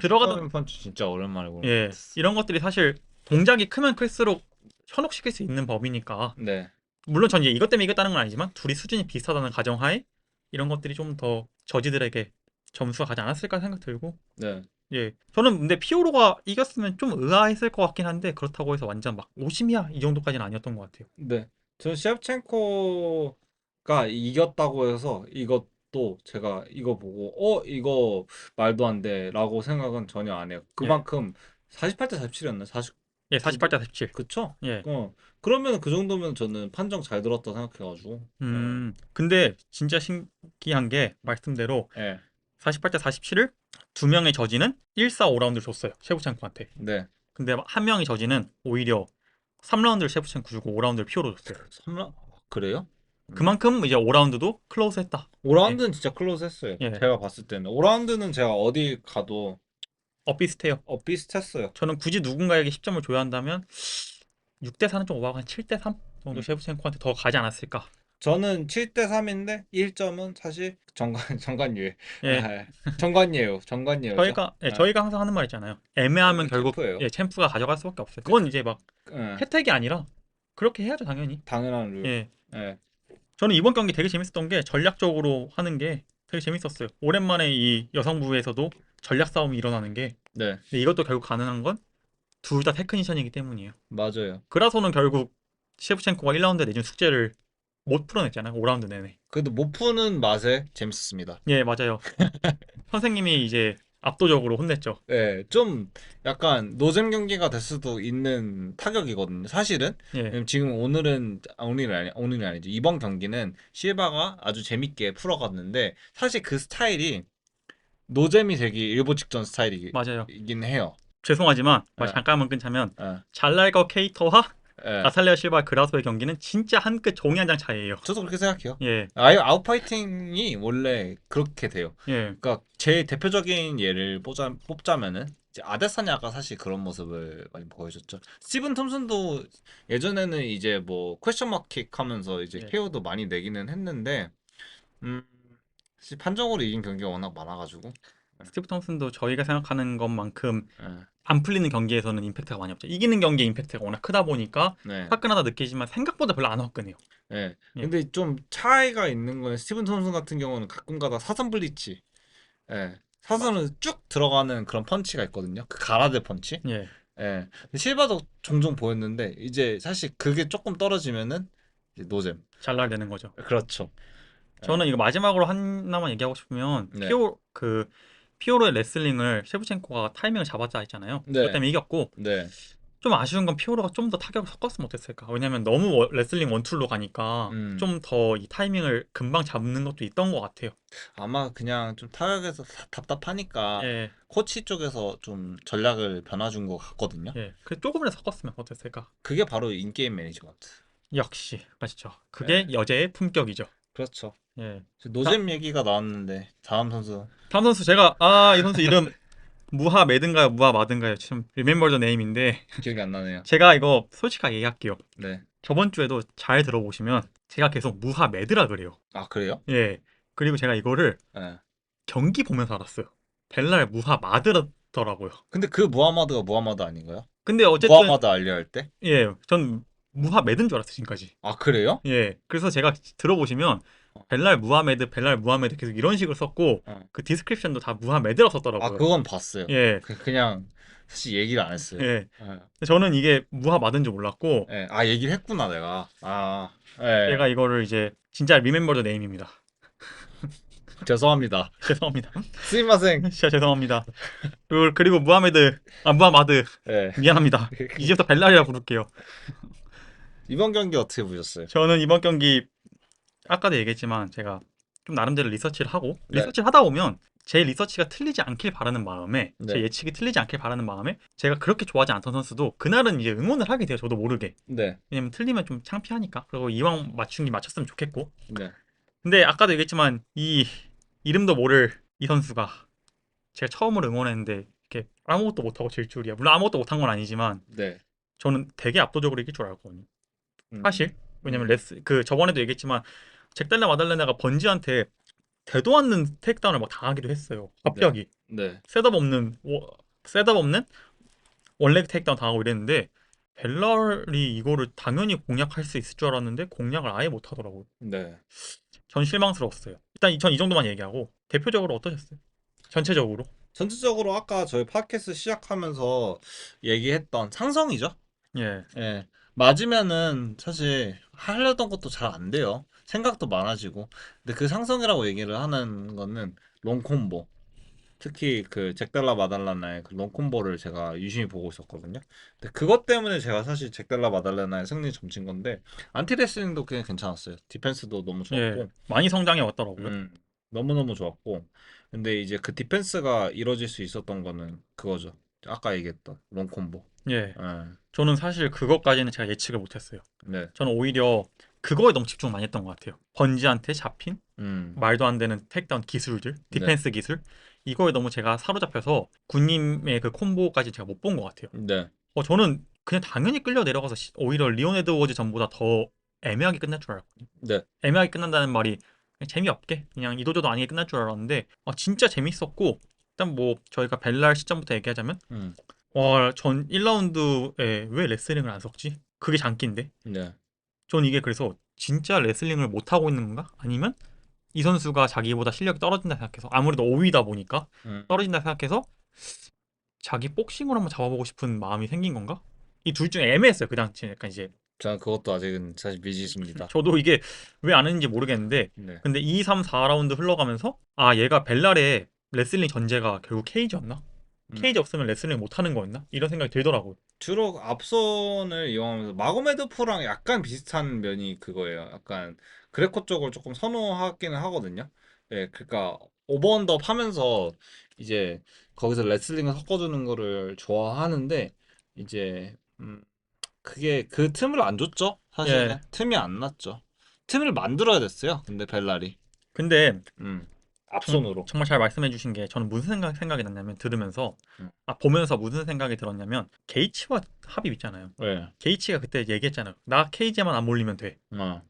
Speaker 1: 들어가던
Speaker 2: 슈퍼맨 펀치 진짜 오랜만에 보는 것
Speaker 1: 예,
Speaker 2: 같았어.
Speaker 1: 이런 것들이 사실 동작이 크면 클수록 현혹시킬 수 있는 법이니까
Speaker 2: 네.
Speaker 1: 물론 전 이제 이것 때문에 이겼다는 건 아니지만 둘이 수준이 비슷하다는 가정하에 이런 것들이 좀 더 저지들에게 점수가 가지 않았을까 생각 들고
Speaker 2: 네.
Speaker 1: 예 저는 근데 피오로가 이겼으면 좀 의아했을 것 같긴 한데 그렇다고 해서 완전 막 오심이야 이 정도까지는 아니었던 것 같아요.
Speaker 2: 네. 전 셰프첸코가 이겼다고 해서 이것도 제가 이거 보고 이거 말도 안 돼라고 생각은 전혀 안 해요.
Speaker 1: 예,
Speaker 2: 그만큼 48대 47이었나?
Speaker 1: 예
Speaker 2: 49도?
Speaker 1: 48대 47.
Speaker 2: 그쵸?
Speaker 1: 예.
Speaker 2: 그러면 그 정도면 저는 판정 잘 들었다 생각해가지고.
Speaker 1: 근데 진짜 신기한 게 말씀대로
Speaker 2: 예.
Speaker 1: 48대 47을 두 명의 저지는 1, 4, 5라운드를 줬어요. 셰프첸코한테.
Speaker 2: 네.
Speaker 1: 근데 한 명의 저지는 오히려 3라운드를 셰프첸코 주고 5라운드를 피오로 줬어요.
Speaker 2: 3라 그래요?
Speaker 1: 그만큼 이제 5라운드도 클로즈했다. 예.
Speaker 2: 5라운드는 진짜 클로즈 했어요.
Speaker 1: 예.
Speaker 2: 제가 봤을 때는. 5라운드는 제가 어디 가도
Speaker 1: 비슷해요.
Speaker 2: 비슷했어요.
Speaker 1: 저는 굳이 누군가에게 10점을 줘야 한다면 6대 4는 좀 오버하고 한 7대 3 정도
Speaker 2: 음.
Speaker 1: 셰프첸코한테 더 가지 않았을까.
Speaker 2: 저는 7대 3인데 1점은 사실 정관유예.
Speaker 1: 예.
Speaker 2: 정관예우죠.
Speaker 1: 저희가 항상 하는 말 있잖아요. 애매하면 결국
Speaker 2: 챔프예요.
Speaker 1: 챔프가 가져갈 수밖에 없어요. 그건 이제 막
Speaker 2: 예,
Speaker 1: 혜택이 아니라 그렇게 해야죠, 당연히.
Speaker 2: 당연한 룰.
Speaker 1: 예.
Speaker 2: 예,
Speaker 1: 저는 이번 경기 되게 재밌었던 게 전략적으로 하는 게 되게 재밌었어요. 오랜만에 이 여성부에서도 전략 싸움이 일어나는 게
Speaker 2: 네,
Speaker 1: 근데 이것도 결국 가능한 건 둘 다 테크니션이기 때문이에요.
Speaker 2: 맞아요.
Speaker 1: 그라소는 결국 셰프첸코가 1라운드에 내준 숙제를 못 풀어냈잖아요. 5라운드 내내.
Speaker 2: 그래도 못 푸는 맛에 재밌었습니다.
Speaker 1: 예, 맞아요. 선생님이 이제 압도적으로 혼냈죠.
Speaker 2: 예, 좀 약간 노잼 경기가 될 수도 있는 타격이거든요. 사실은
Speaker 1: 예,
Speaker 2: 왜냐면 지금 오늘이 아니죠. 이번 경기는 실바가 아주 재밌게 풀어갔는데 사실 그 스타일이 노잼이 되기 일보 직전
Speaker 1: 맞아요.
Speaker 2: 스타일이긴 해요.
Speaker 1: 죄송하지만 말
Speaker 2: 예,
Speaker 1: 잠깐만 끊자면
Speaker 2: 예,
Speaker 1: 잘날거 케이터와
Speaker 2: 예.
Speaker 1: 나탈리아 실바 그라소의 경기는 진짜 한 끗 종이 한 장 차이예요.
Speaker 2: 저도 그렇게 생각해요.
Speaker 1: 예,
Speaker 2: 아웃파이팅이 원래 그렇게 돼요.
Speaker 1: 예,
Speaker 2: 그러니까 제일 대표적인 예를 뽑자면은 이제 아데사냐가 사실 그런 모습을 많이 보여줬죠. 스티븐 톰슨도 예전에는 이제 뭐 퀘스천 마킥 하면서 이제
Speaker 1: 예.
Speaker 2: KO도 많이 내기는 했는데 음 사실 판정으로 이긴 경기가 워낙 많아가지고
Speaker 1: 스티브 톰슨도 저희가 생각하는 것만큼
Speaker 2: 예,
Speaker 1: 안 풀리는 경기에서는 임팩트가 많이 없죠. 이기는 경기에 임팩트가 워낙 크다 보니까
Speaker 2: 네,
Speaker 1: 화끈하다 느끼지만 생각보다 별로 안 화끈해요.
Speaker 2: 네.
Speaker 1: 예,
Speaker 2: 근데 좀 차이가 있는 거는 스티븐 톰슨 같은 경우는 가끔가다 사선 블리치, 예, 사선을 쭉 들어가는 그런 펀치가 있거든요. 그 가라데 펀치.
Speaker 1: 예.
Speaker 2: 예. 실바도 종종 보였는데 이제 사실 그게 조금 떨어지면은 이제 노잼.
Speaker 1: 잘라야 되는 거죠.
Speaker 2: 그렇죠.
Speaker 1: 저는 이거 마지막으로 하나만 얘기하고 싶으면
Speaker 2: 네.
Speaker 1: 피오로의 레슬링을 셰프첸코가 타이밍을 잡았다 했잖아요.
Speaker 2: 네.
Speaker 1: 그것 때문에 이겼고
Speaker 2: 네.
Speaker 1: 좀 아쉬운 건 피오라가 좀 더 타격을 섞었으면 어땠을까? 왜냐면 너무 레슬링 원툴로 가니까
Speaker 2: 음.
Speaker 1: 좀 더 이 타이밍을 금방 잡는 것도 있던 것 같아요.
Speaker 2: 아마 그냥 좀 타격에서 답답하니까
Speaker 1: 예,
Speaker 2: 코치 쪽에서 좀 전략을 변화준 것 같거든요.
Speaker 1: 예. 그 조금이라도 섞었으면 어땠을까?
Speaker 2: 그게 바로 인게임 매니지먼트.
Speaker 1: 역시, 맞죠. 그게
Speaker 2: 네.
Speaker 1: 여제의 품격이죠.
Speaker 2: 그렇죠.
Speaker 1: 예. 자,
Speaker 2: 노잼 얘기가 나왔는데 다음 선수.
Speaker 1: 다음 선수 이 선수 이름 무하 매든가요, 무하 마든가요? 참 리멤버 더 네임인데
Speaker 2: 기억이 안 나네요.
Speaker 1: 제가 이거 솔직하게 얘기할게요.
Speaker 2: 네.
Speaker 1: 저번 주에도 잘 들어보시면 제가 계속 무하 매드라 그래요.
Speaker 2: 아, 그래요?
Speaker 1: 예. 그리고 제가 이거를
Speaker 2: 네.
Speaker 1: 경기 보면서 알았어요. 벨랄 무하 마드더라고요.
Speaker 2: 근데 그 무하마드가 무하마드 아닌가요?
Speaker 1: 근데 어쨌든
Speaker 2: 무하마드 알려 할 때?
Speaker 1: 예, 전 무하 매드인 줄 알았어요, 지금까지.
Speaker 2: 아, 그래요?
Speaker 1: 예. 그래서 제가 들어보시면
Speaker 2: 어.
Speaker 1: 벨랄 무하메드 계속 이런 식으로 썼고
Speaker 2: 어.
Speaker 1: 그 디스크립션도 다 무하메드라고
Speaker 2: 아,
Speaker 1: 썼더라고요.
Speaker 2: 그건 봤어요.
Speaker 1: 예.
Speaker 2: 그냥 사실 얘기를 안 했어요.
Speaker 1: 예.
Speaker 2: 예.
Speaker 1: 저는 이게 무하마드인 줄 몰랐고
Speaker 2: 예. 아, 얘기를 했구나, 내가. 아, 예.
Speaker 1: 제가 이거를 이제 진짜 리멤버 더 네임입니다.
Speaker 2: 죄송합니다.
Speaker 1: 죄송합니다.
Speaker 2: 스미마생.
Speaker 1: 진짜 죄송합니다. 그리고 무하마드
Speaker 2: 예.
Speaker 1: 미안합니다. 이제부터 벨랄이라 부를게요.
Speaker 2: 이번 경기 어떻게 보셨어요?
Speaker 1: 저는 이번 경기 아까도 얘기했지만 제가 좀 나름대로 리서치를 하고
Speaker 2: 네.
Speaker 1: 리서치를 하다 보면 제 리서치가 틀리지 않길 바라는 마음에 제
Speaker 2: 네.
Speaker 1: 예측이 틀리지 않길 바라는 마음에 제가 그렇게 좋아하지 않던 선수도 그날은 이제 응원을 하게 돼요. 저도 모르게.
Speaker 2: 네.
Speaker 1: 왜냐면 틀리면 좀 창피하니까. 그리고 이왕 맞춘 게 맞췄으면 좋겠고.
Speaker 2: 네.
Speaker 1: 근데 아까도 얘기했지만 이 이름도 모를 이 선수가 제가 처음으로 응원했는데 이렇게 아무것도 못하고 질 줄이야. 물론 아무것도 못한 건 아니지만
Speaker 2: 네.
Speaker 1: 저는 되게 압도적으로 이길 줄 알았거든요. 사실. 왜냐면
Speaker 2: 음.
Speaker 1: 그 저번에도 얘기했지만 잭달라 마달레나가 번지한테 되도 않는 테이크다운을 막 당하기도 했어요.
Speaker 2: 네.
Speaker 1: 갑자기
Speaker 2: 네.
Speaker 1: 셋업 없는 원렉 테이크다운 당하고 이랬는데 벨랄이 이거를 당연히 공략할 수 있을 줄 알았는데 공략을 아예 못 하더라고요.
Speaker 2: 네.
Speaker 1: 전 실망스러웠어요. 일단 전 이 정도만 얘기하고 대표적으로 어떠셨어요? 전체적으로?
Speaker 2: 전체적으로 아까 저희 팟캐스트 시작하면서 얘기했던 상성이죠.
Speaker 1: 예,
Speaker 2: 예. 맞으면은 사실 하려던 것도 잘 안 돼요. 생각도 많아지고. 근데 그 상성이라고 얘기를 하는 거는 롱콤보. 특히 그 잭달라 마달라나의 그 롱콤보를 제가 유심히 보고 있었거든요. 근데 그것 때문에 제가 사실 잭달라 마달라나의 승리 점친 건데 안티레슬링도 그냥 괜찮았어요. 디펜스도 너무
Speaker 1: 예,
Speaker 2: 좋았고.
Speaker 1: 많이 성장해 왔더라고요.
Speaker 2: 음, 너무너무 좋았고. 근데 이제 그 디펜스가 이루어질 수 있었던 거는 그거죠. 아까 얘기했던 롱콤보.
Speaker 1: 예,
Speaker 2: 예.
Speaker 1: 저는 사실 그것까지는 제가 예측을 못했어요.
Speaker 2: 네.
Speaker 1: 저는 오히려 그거에 너무 집중 많이 했던 것 같아요. 번지한테 잡힌
Speaker 2: 음.
Speaker 1: 말도 안 되는 택다운 기술들,
Speaker 2: 네.
Speaker 1: 디펜스 기술 이거에 너무 제가 사로잡혀서 군님의 그 콤보까지 제가 못 본 것 같아요.
Speaker 2: 네.
Speaker 1: 저는 그냥 당연히 끌려 내려가서 오히려 리온 에드워즈 전보다 더 애매하게 끝날 줄 알았거든요.
Speaker 2: 네.
Speaker 1: 애매하게 끝난다는 말이 그냥 재미없게 그냥 이도저도 아니게 끝날 줄 알았는데 진짜 재밌었고 일단 뭐 저희가 벨랄 시점부터 얘기하자면
Speaker 2: 음.
Speaker 1: 전 1라운드에 왜 레슬링을 안 섞지? 그게 장기인데
Speaker 2: 네.
Speaker 1: 전 이게 그래서 진짜 레슬링을 못 하고 있는 건가? 아니면 이 선수가 자기보다 실력이 떨어진다 생각해서 아무래도 5위다 보니까
Speaker 2: 음.
Speaker 1: 떨어진다 생각해서 자기 복싱으로 한번 잡아보고 싶은 마음이 생긴 건가? 이 둘 중에 애매했어요. 그 당시에 약간 이제
Speaker 2: 저는 그것도 아직은 사실 미지수입니다.
Speaker 1: 저도 이게 왜 안 했는지 모르겠는데
Speaker 2: 네.
Speaker 1: 근데 2, 3, 4라운드 흘러가면서 얘가 벨랄의 레슬링 전제가 결국 케이지였나?
Speaker 2: 음.
Speaker 1: 케이지 없으면 레슬링 못하는 거였나? 이런 생각이 들더라고요.
Speaker 2: 주로 앞손을 이용하면서 마고메드프랑 약간 비슷한 면이 그거예요. 약간 그레코 쪽을 조금 선호하기는 하거든요. 예, 그러니까 오버언더 하면서 이제 거기서 레슬링을 섞어주는 거를 좋아하는데 이제 그게 그 틈을 안 줬죠.
Speaker 1: 예.
Speaker 2: 사실은 틈이 안 났죠. 틈을 만들어야 됐어요. 근데 벨랄이
Speaker 1: 근데
Speaker 2: 앞손으로.
Speaker 1: 정말 잘 말씀해 주신 게 저는 무슨 생각이 났냐면 들으면서
Speaker 2: 음.
Speaker 1: 보면서 무슨 생각이 들었냐면 게이츠와 합입 있잖아요.
Speaker 2: 네.
Speaker 1: 게이츠가 그때 얘기했잖아요. 나 케이지에만 안 몰리면 돼.
Speaker 2: 어.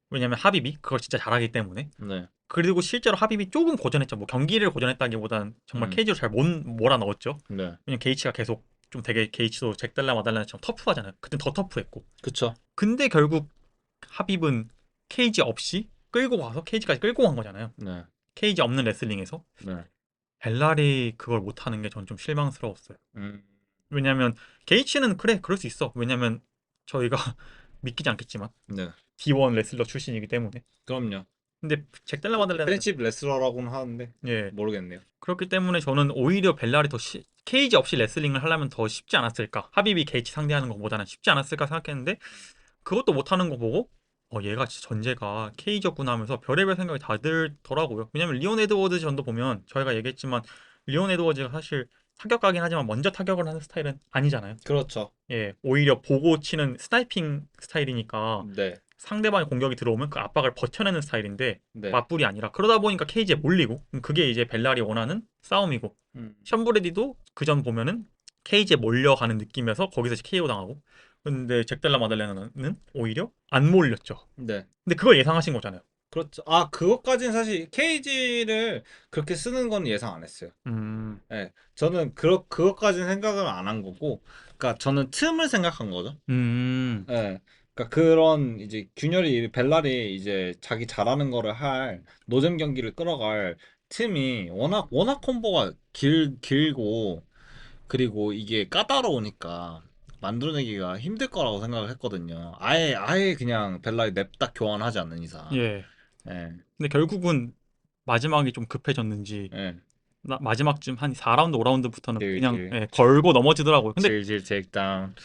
Speaker 1: 왜냐면 합입이 그걸 진짜 잘하기 때문에.
Speaker 2: 네.
Speaker 1: 그리고 실제로 합입이 조금 고전했죠. 뭐 경기를 고전했다기보다는 정말
Speaker 2: 음.
Speaker 1: 케이지로 잘 몰아 넣었죠.
Speaker 2: 네.
Speaker 1: 왜냐면 게이츠가 계속 좀 되게 게이츠도 잭달라 마달라처럼 터프하잖아요. 그땐 더 터프했고.
Speaker 2: 그쵸.
Speaker 1: 근데 결국 합입은 케이지 없이 끌고 가서 케이지까지 끌고 간 거잖아요.
Speaker 2: 네.
Speaker 1: 케이지 없는 레슬링에서
Speaker 2: 네.
Speaker 1: 벨랄이 그걸 못하는 게 전 좀 실망스러웠어요.
Speaker 2: 음.
Speaker 1: 왜냐면 게이츠는 그래 그럴 수 있어. 왜냐면 저희가 믿기지 않겠지만
Speaker 2: 네.
Speaker 1: D1 레슬러 출신이기 때문에.
Speaker 2: 그럼요.
Speaker 1: 근데 잭 델라 마들렌은
Speaker 2: 프렌칩 레슬러라고는 하는데
Speaker 1: 예.
Speaker 2: 모르겠네요.
Speaker 1: 그렇기 때문에 저는 오히려 벨랄이 케이지 없이 레슬링을 하려면 더 쉽지 않았을까? 하비비 게이치 상대하는 것보다는 쉽지 않았을까 생각했는데 그것도 못하는 거 보고 얘가 진짜 전제가 케이지였구나 하면서 별의별 생각이 다 들더라고요. 왜냐면 리온 에드워즈 전도 보면 저희가 얘기했지만 리온 에드워즈가 사실 타격가긴 하지만 먼저 타격을 하는 스타일은 아니잖아요.
Speaker 2: 그렇죠.
Speaker 1: 예, 오히려 보고 치는 스나이핑 스타일이니까
Speaker 2: 네.
Speaker 1: 상대방의 공격이 들어오면 그 압박을 버텨내는 스타일인데
Speaker 2: 네.
Speaker 1: 맞불이 아니라 그러다 보니까 케이지에 몰리고 그게 이제 벨랄이 원하는 싸움이고
Speaker 2: 음.
Speaker 1: 션브레디도 그 전 보면은 케이지에 몰려가는 느낌이어서 거기서 KO 당하고 근데 잭 델라 마들레나는 오히려 안 몰렸죠.
Speaker 2: 네.
Speaker 1: 근데 그걸 예상하신 거잖아요.
Speaker 2: 그렇죠. 아, 그것까지는 사실 케이지를 그렇게 쓰는 건 예상 안 했어요.
Speaker 1: 음,
Speaker 2: 예. 저는 그것까지는 생각을 안 한 거고, 그러니까 저는 틈을 생각한 거죠.
Speaker 1: 음,
Speaker 2: 예. 그러니까 그런 이제 균열이 벨랄이 이제 자기 잘하는 거를 할 노잼 경기를 끌어갈 틈이 워낙 콤보가 길고 그리고 이게 까다로우니까 만들어내기가 힘들 거라고 생각을 했거든요. 아예 그냥 벨랄이 냅다 교환하지 않는 이상.
Speaker 1: 예.
Speaker 2: 예.
Speaker 1: 근데 결국은 마지막이 좀 급해졌는지
Speaker 2: 예.
Speaker 1: 마지막쯤 한 4라운드, 5라운드부터는 그냥
Speaker 2: 질질
Speaker 1: 걸고 넘어지더라고요.
Speaker 2: 질질 테이크다운.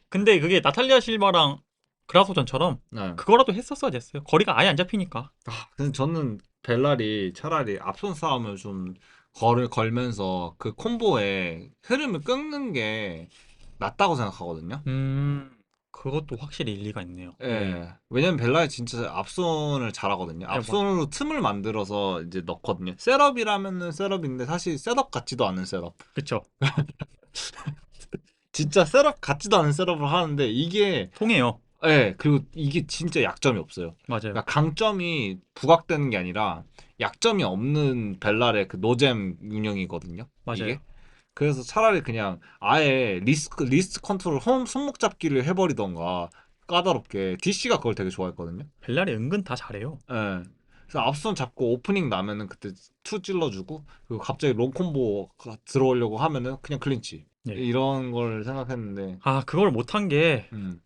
Speaker 1: 근데 그게 나탈리아 실바랑 그라소전처럼
Speaker 2: 네.
Speaker 1: 그거라도 했었어야 됐어요. 거리가 아예 안 잡히니까.
Speaker 2: 근데 저는 벨랄이 차라리 앞선 싸움을 좀 걸면서 그 콤보의 흐름을 끊는 게 낫다고 생각하거든요.
Speaker 1: 그것도 확실히 일리가 있네요. 예.
Speaker 2: 예. 왜냐면 벨라이 진짜 앞손을 잘하거든요.
Speaker 1: 예, 뭐,
Speaker 2: 앞손으로 틈을 만들어서 이제 넣거든요. 셋업이라면은 셋업인데 사실 셋업 같지도 않은 셋업.
Speaker 1: 그쵸.
Speaker 2: 진짜 셋업 같지도 않은 셋업을 하는데 이게
Speaker 1: 통해요.
Speaker 2: 예, 그리고 이게 진짜 약점이 없어요.
Speaker 1: 맞아요.
Speaker 2: 그러니까 강점이 부각되는 게 아니라 약점이 없는 벨랄의 그 노잼 운영이거든요.
Speaker 1: 맞아요.
Speaker 2: 이게. 그래서 차라리 그냥 아예 리스트 컨트롤 손목 잡기를 해버리던가 까다롭게 DC가 그걸 되게 좋아했거든요.
Speaker 1: 벨랄이 은근 다 잘해요.
Speaker 2: 예. 그래서 앞선 잡고 오프닝 나면은 그때 투 찔러주고 그리고 갑자기 롱 콤보 들어오려고 하면은 그냥 클린치
Speaker 1: 예.
Speaker 2: 이런 걸 생각했는데
Speaker 1: 아, 그걸 못한 게,
Speaker 2: 음,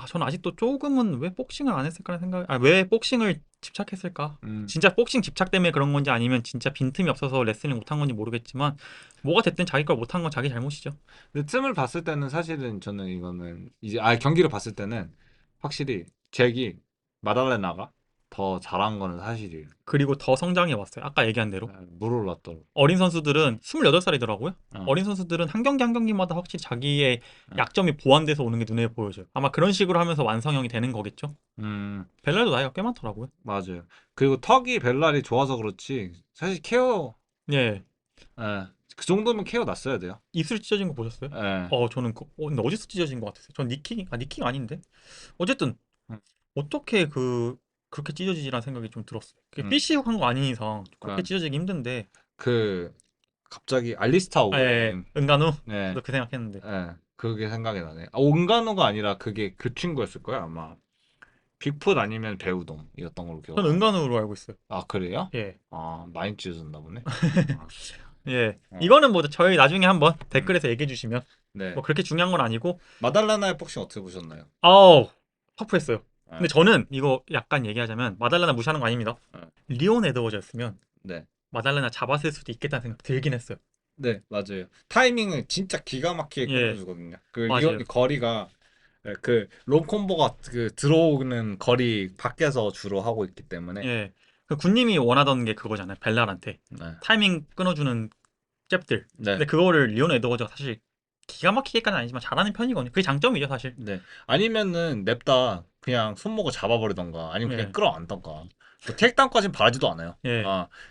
Speaker 1: 저는 아직도 조금은 왜 복싱을 안 했을까 왜 복싱을 집착했을까?
Speaker 2: 음.
Speaker 1: 진짜 복싱 집착 때문에 그런 건지 아니면 진짜 빈틈이 없어서 레슬링 못한 건지 모르겠지만, 뭐가 됐든 자기 걸 못한 건 자기 잘못이죠.
Speaker 2: 근데 틈을 봤을 때는 사실은 저는 이거는 이제 경기를 봤을 때는 확실히 잭이 마달레나가 더 잘한 거는 사실이에요.
Speaker 1: 그리고 더 성장해 왔어요. 아까 얘기한 대로.
Speaker 2: 물 올랐더라고.
Speaker 1: 어린 선수들은 28살이더라고요.
Speaker 2: 어,
Speaker 1: 어린 선수들은 한 경기 한 경기마다 확실히 자기의
Speaker 2: 어.
Speaker 1: 약점이 보완돼서 오는 게 눈에 보여져요. 아마 그런 식으로 하면서 완성형이 되는 거겠죠. 벨랄도 나이가 꽤 많더라고요.
Speaker 2: 맞아요. 그리고 턱이 벨랄이 좋아서 그렇지 사실 케어
Speaker 1: 예.
Speaker 2: 예, 그 정도면 케어 났어야 돼요.
Speaker 1: 입술 찢어진 거 보셨어요?
Speaker 2: 예.
Speaker 1: 저는 근데 어디서 찢어진 것 같았어요. 전 니킹 아닌데. 어쨌든
Speaker 2: 음,
Speaker 1: 어떻게 그렇게 찢어지지라는 생각이 좀 들었어요. 그게
Speaker 2: 음.
Speaker 1: PC욕 한거 아닌 이상 그렇게
Speaker 2: 그러니까
Speaker 1: 찢어지기 힘든데.
Speaker 2: 그 갑자기 알리스타
Speaker 1: 예,
Speaker 2: 오그레임
Speaker 1: 은간우
Speaker 2: 예,
Speaker 1: 그렇게 생각했는데.
Speaker 2: 그게 생각이 나네. 온간호가 아니라 그게 그 친구였을 거야 아마. 빅풋 아니면 배우동이었던 걸로
Speaker 1: 저는
Speaker 2: 기억하는데.
Speaker 1: 은간우로 알고 있어요.
Speaker 2: 아, 그래요?
Speaker 1: 예.
Speaker 2: 많이 찢어졌나 보네. 아,
Speaker 1: 예.
Speaker 2: 어,
Speaker 1: 이거는 뭐 저희 나중에 한번
Speaker 2: 음,
Speaker 1: 댓글에서 얘기해 주시면
Speaker 2: 네.
Speaker 1: 뭐 그렇게 중요한 건 아니고.
Speaker 2: 마달라나의 복싱 어떻게 보셨나요?
Speaker 1: 아우, 터프했어요. 근데
Speaker 2: 아,
Speaker 1: 저는 이거 약간 얘기하자면 마달라나 무시하는 거 아닙니다.
Speaker 2: 아,
Speaker 1: 리온 에드워즈였으면
Speaker 2: 네.
Speaker 1: 마달라나 잡았을 수도 있겠다는 생각 들긴 했어요.
Speaker 2: 네, 맞아요. 타이밍을 진짜 기가 막히게
Speaker 1: 예,
Speaker 2: 끊어주거든요. 그 리온이
Speaker 1: 맞아요.
Speaker 2: 거리가 그 롱콤보가 그 들어오는 거리 밖에서 주로 하고 있기 때문에
Speaker 1: 예. 그 군님이 원하던 게 그거잖아요. 벨랄한테
Speaker 2: 네.
Speaker 1: 타이밍 끊어주는 잽들.
Speaker 2: 네.
Speaker 1: 근데 그거를 리온 에드워즈가 사실 기가 막히게까지는 아니지만 잘하는 편이거든요. 그게 장점이죠, 사실.
Speaker 2: 네. 아니면은 냅다 그냥 손목을 잡아버리던가 아니면 그냥
Speaker 1: 예,
Speaker 2: 끌어안던가 뭐 택다운까지는 바라지도 않아요.
Speaker 1: 예,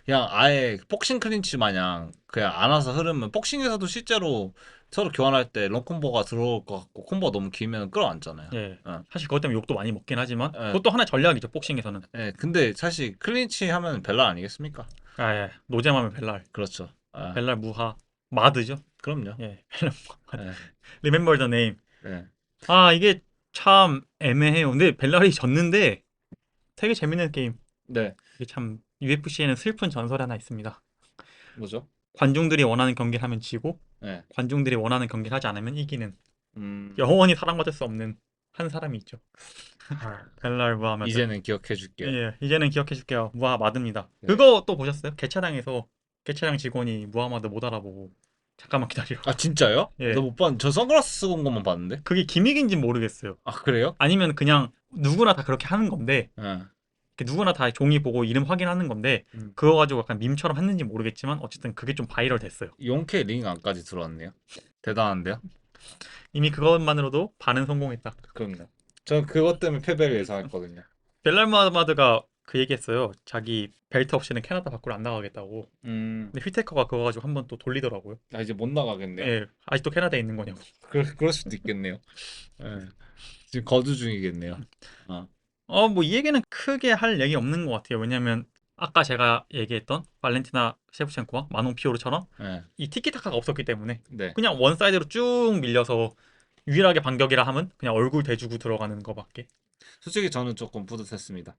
Speaker 2: 그냥 아예 복싱 클린치 마냥 그냥 안아서 흐르면 복싱에서도 실제로 서로 교환할 때 롱콤보가 들어올 것 같고 콤보가 너무 길면 끌어안잖아요.
Speaker 1: 예.
Speaker 2: 어.
Speaker 1: 사실 그것 때문에 욕도 많이 먹긴 하지만
Speaker 2: 예.
Speaker 1: 그것도 하나의 전략이죠, 복싱에서는.
Speaker 2: 근데 사실 클린치 하면 벨라 아니겠습니까?
Speaker 1: 예. 노잼하면 벨랄.
Speaker 2: 그렇죠.
Speaker 1: 벨랄 무하. 마드죠.
Speaker 2: 그럼요.
Speaker 1: 예. 벨랄 무하.
Speaker 2: 예.
Speaker 1: Remember the name.
Speaker 2: 예.
Speaker 1: 이게 참 애매해요. 근데 벨랄이 졌는데 되게 재밌는 게임.
Speaker 2: 네.
Speaker 1: 이게 참 UFC에는 슬픈 전설이 하나 있습니다.
Speaker 2: 뭐죠?
Speaker 1: 관중들이 원하는 경기를 하면 지고
Speaker 2: 예.
Speaker 1: 관중들이 원하는 경기를 하지 않으면 이기는
Speaker 2: 음.
Speaker 1: 영원히 사랑받을 수 없는 한 사람이 있죠. 벨랄 무하마드.
Speaker 2: 이제는 기억해 줄게요.
Speaker 1: 예, 이제는 기억해 줄게요. 무하마드입니다.
Speaker 2: 네.
Speaker 1: 그거 또 보셨어요? 개차량에서 개차량 직원이 무하마드 못 알아보고 잠깐만 기다려.
Speaker 2: 아 진짜요?
Speaker 1: 예.
Speaker 2: 나 못 봤는데 저 선글라스 쓰고 온 것만 봤는데.
Speaker 1: 그게 기믹인지 모르겠어요.
Speaker 2: 아 그래요?
Speaker 1: 아니면 그냥 누구나 다 그렇게 하는 건데
Speaker 2: 예.
Speaker 1: 누구나 다 종이 보고 이름 확인하는 건데
Speaker 2: 음.
Speaker 1: 그거 가지고 약간 밈처럼 했는지 모르겠지만 어쨌든 그게 좀 바이럴 됐어요.
Speaker 2: 용케 링 안까지 들어왔네요. 대단한데요?
Speaker 1: 이미 그것만으로도 반은 성공했다.
Speaker 2: 그럼요. 저 그것 때문에 패배를 예상했거든요.
Speaker 1: 벨랄마드가 그 얘기했어요. 자기 벨트 없이는 캐나다 밖으로 안 나가겠다고.
Speaker 2: 음.
Speaker 1: 근데 휘테커가 그거 가지고 한번 또 돌리더라고요.
Speaker 2: 아 이제 못 나가겠네요.
Speaker 1: 예, 아직도 캐나다에 있는 거냐고.
Speaker 2: 그럴 수도 있겠네요. 예. 지금 거주 중이겠네요. 아.
Speaker 1: 뭐 이 얘기는 크게 할 얘기 없는 것 같아요. 왜냐면 아까 제가 얘기했던 발렌티나 셰프첸코와 마농 피오르처럼
Speaker 2: 예.
Speaker 1: 이 티키타카가 없었기 때문에
Speaker 2: 네.
Speaker 1: 그냥 원사이드로 쭉 밀려서 유일하게 반격이라 하면 그냥 얼굴 대주고 들어가는 거밖에.
Speaker 2: 솔직히 저는 조금 뿌듯했습니다.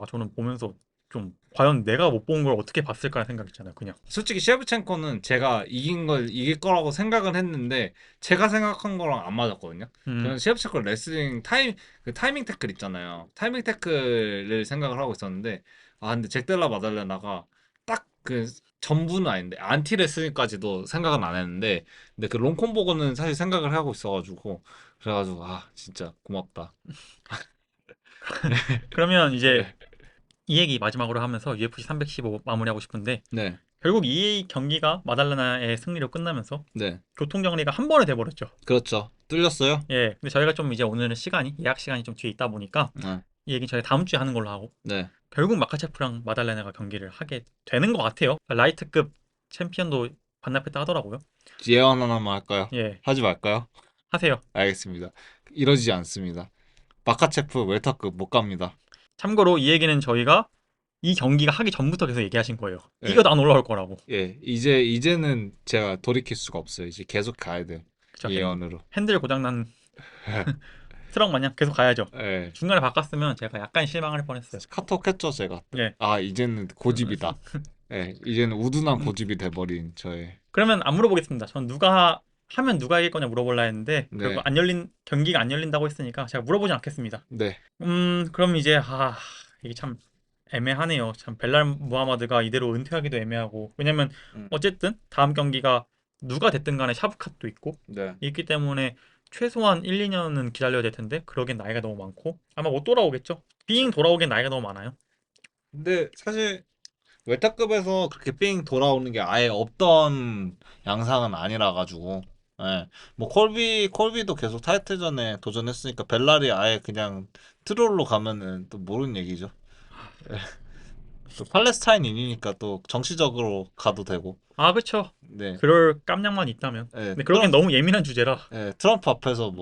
Speaker 1: 저는 보면서 좀 과연 내가 못 본 걸 어떻게 봤을까 생각했잖아요. 그냥.
Speaker 2: 솔직히 셰프첸코는 제가 이길 거라고 생각은 했는데 제가 생각한 거랑 안 맞았거든요. 저는 셰프첸코 레슬링 타이밍 태클 있잖아요. 타이밍 태클을 생각을 하고 있었는데 근데 잭델라 마달레나가 딱 그 전부는 아닌데 안티 레슬링까지도 생각은 안 했는데 근데 그 롱콤보고는 사실 생각을 하고 있어가지고 그래가지고 진짜 고맙다.
Speaker 1: 그러면 이제
Speaker 2: 네.
Speaker 1: 이 얘기 마지막으로 하면서 UFC 315 마무리하고 싶은데
Speaker 2: 네.
Speaker 1: 결국 이 경기가 마달레나의 승리로 끝나면서
Speaker 2: 네.
Speaker 1: 교통 정리가 한 번에 돼버렸죠.
Speaker 2: 그렇죠. 뚫렸어요?
Speaker 1: 예, 근데 저희가 좀 이제 오늘은 예약 시간이 좀 뒤에 있다 보니까
Speaker 2: 네.
Speaker 1: 이 얘기 저희 다음 주에 하는 걸로 하고
Speaker 2: 네.
Speaker 1: 결국 마카체프랑 마달레나가 경기를 하게 되는 것 같아요. 라이트급 챔피언도 반납했다 하더라고요.
Speaker 2: 예언 하나만 할까요?
Speaker 1: 예,
Speaker 2: 하지 말까요?
Speaker 1: 하세요.
Speaker 2: 알겠습니다. 이러지 않습니다. 마카체프 웰터급 못 갑니다.
Speaker 1: 참고로 이 얘기는 저희가 이 경기가 하기 전부터 계속 얘기하신 거예요.
Speaker 2: 예.
Speaker 1: 이것도 안 올라올 거라고.
Speaker 2: 예, 이제는 제가 돌이킬 수가 없어요. 이제 계속 가야 돼요.
Speaker 1: 그쵸?
Speaker 2: 예언으로.
Speaker 1: 핸들 고장난 트럭 마냥 계속 가야죠.
Speaker 2: 예.
Speaker 1: 중간에 바꿨으면 제가 약간 실망할 뻔했어요.
Speaker 2: 카톡 했죠, 제가.
Speaker 1: 예.
Speaker 2: 이제는 고집이다. 예, 이제는 우둔한 고집이 돼버린 저의.
Speaker 1: 그러면 안 물어보겠습니다. 전 누가 하면 누가 이길 거냐 물어볼라 했는데
Speaker 2: 네.
Speaker 1: 결국 경기가 안 열린다고 했으니까 제가 물어보지 않겠습니다.
Speaker 2: 네.
Speaker 1: 그럼 이제 이게 참 애매하네요. 참 벨랄 무하마드가 이대로 은퇴하기도 애매하고 왜냐면 어쨌든 다음 경기가 누가 됐든 간에 샤브캅도 있고
Speaker 2: 네.
Speaker 1: 있기 때문에 최소한 1, 2년은 기다려야 될 텐데 그러기엔 나이가 너무 많고 아마 못 돌아오겠죠. 빙 돌아오기엔 나이가 너무 많아요.
Speaker 2: 근데 사실 웰터급에서 그렇게 삥 돌아오는 게 아예 없던 양상은 아니라 가지고 예. 뭐 콜비도 계속 타이틀전에 도전했으니까 벨랄이 아예 그냥 트롤로 가면은 또 모르는 얘기죠. 예. 또 팔레스타인인이니까 또 정치적으로 가도 되고.
Speaker 1: 그쵸.
Speaker 2: 네.
Speaker 1: 그럴 깜냥만 있다면.
Speaker 2: 예.
Speaker 1: 근데 그러기엔 너무 예민한 주제라.
Speaker 2: 트럼프 앞에서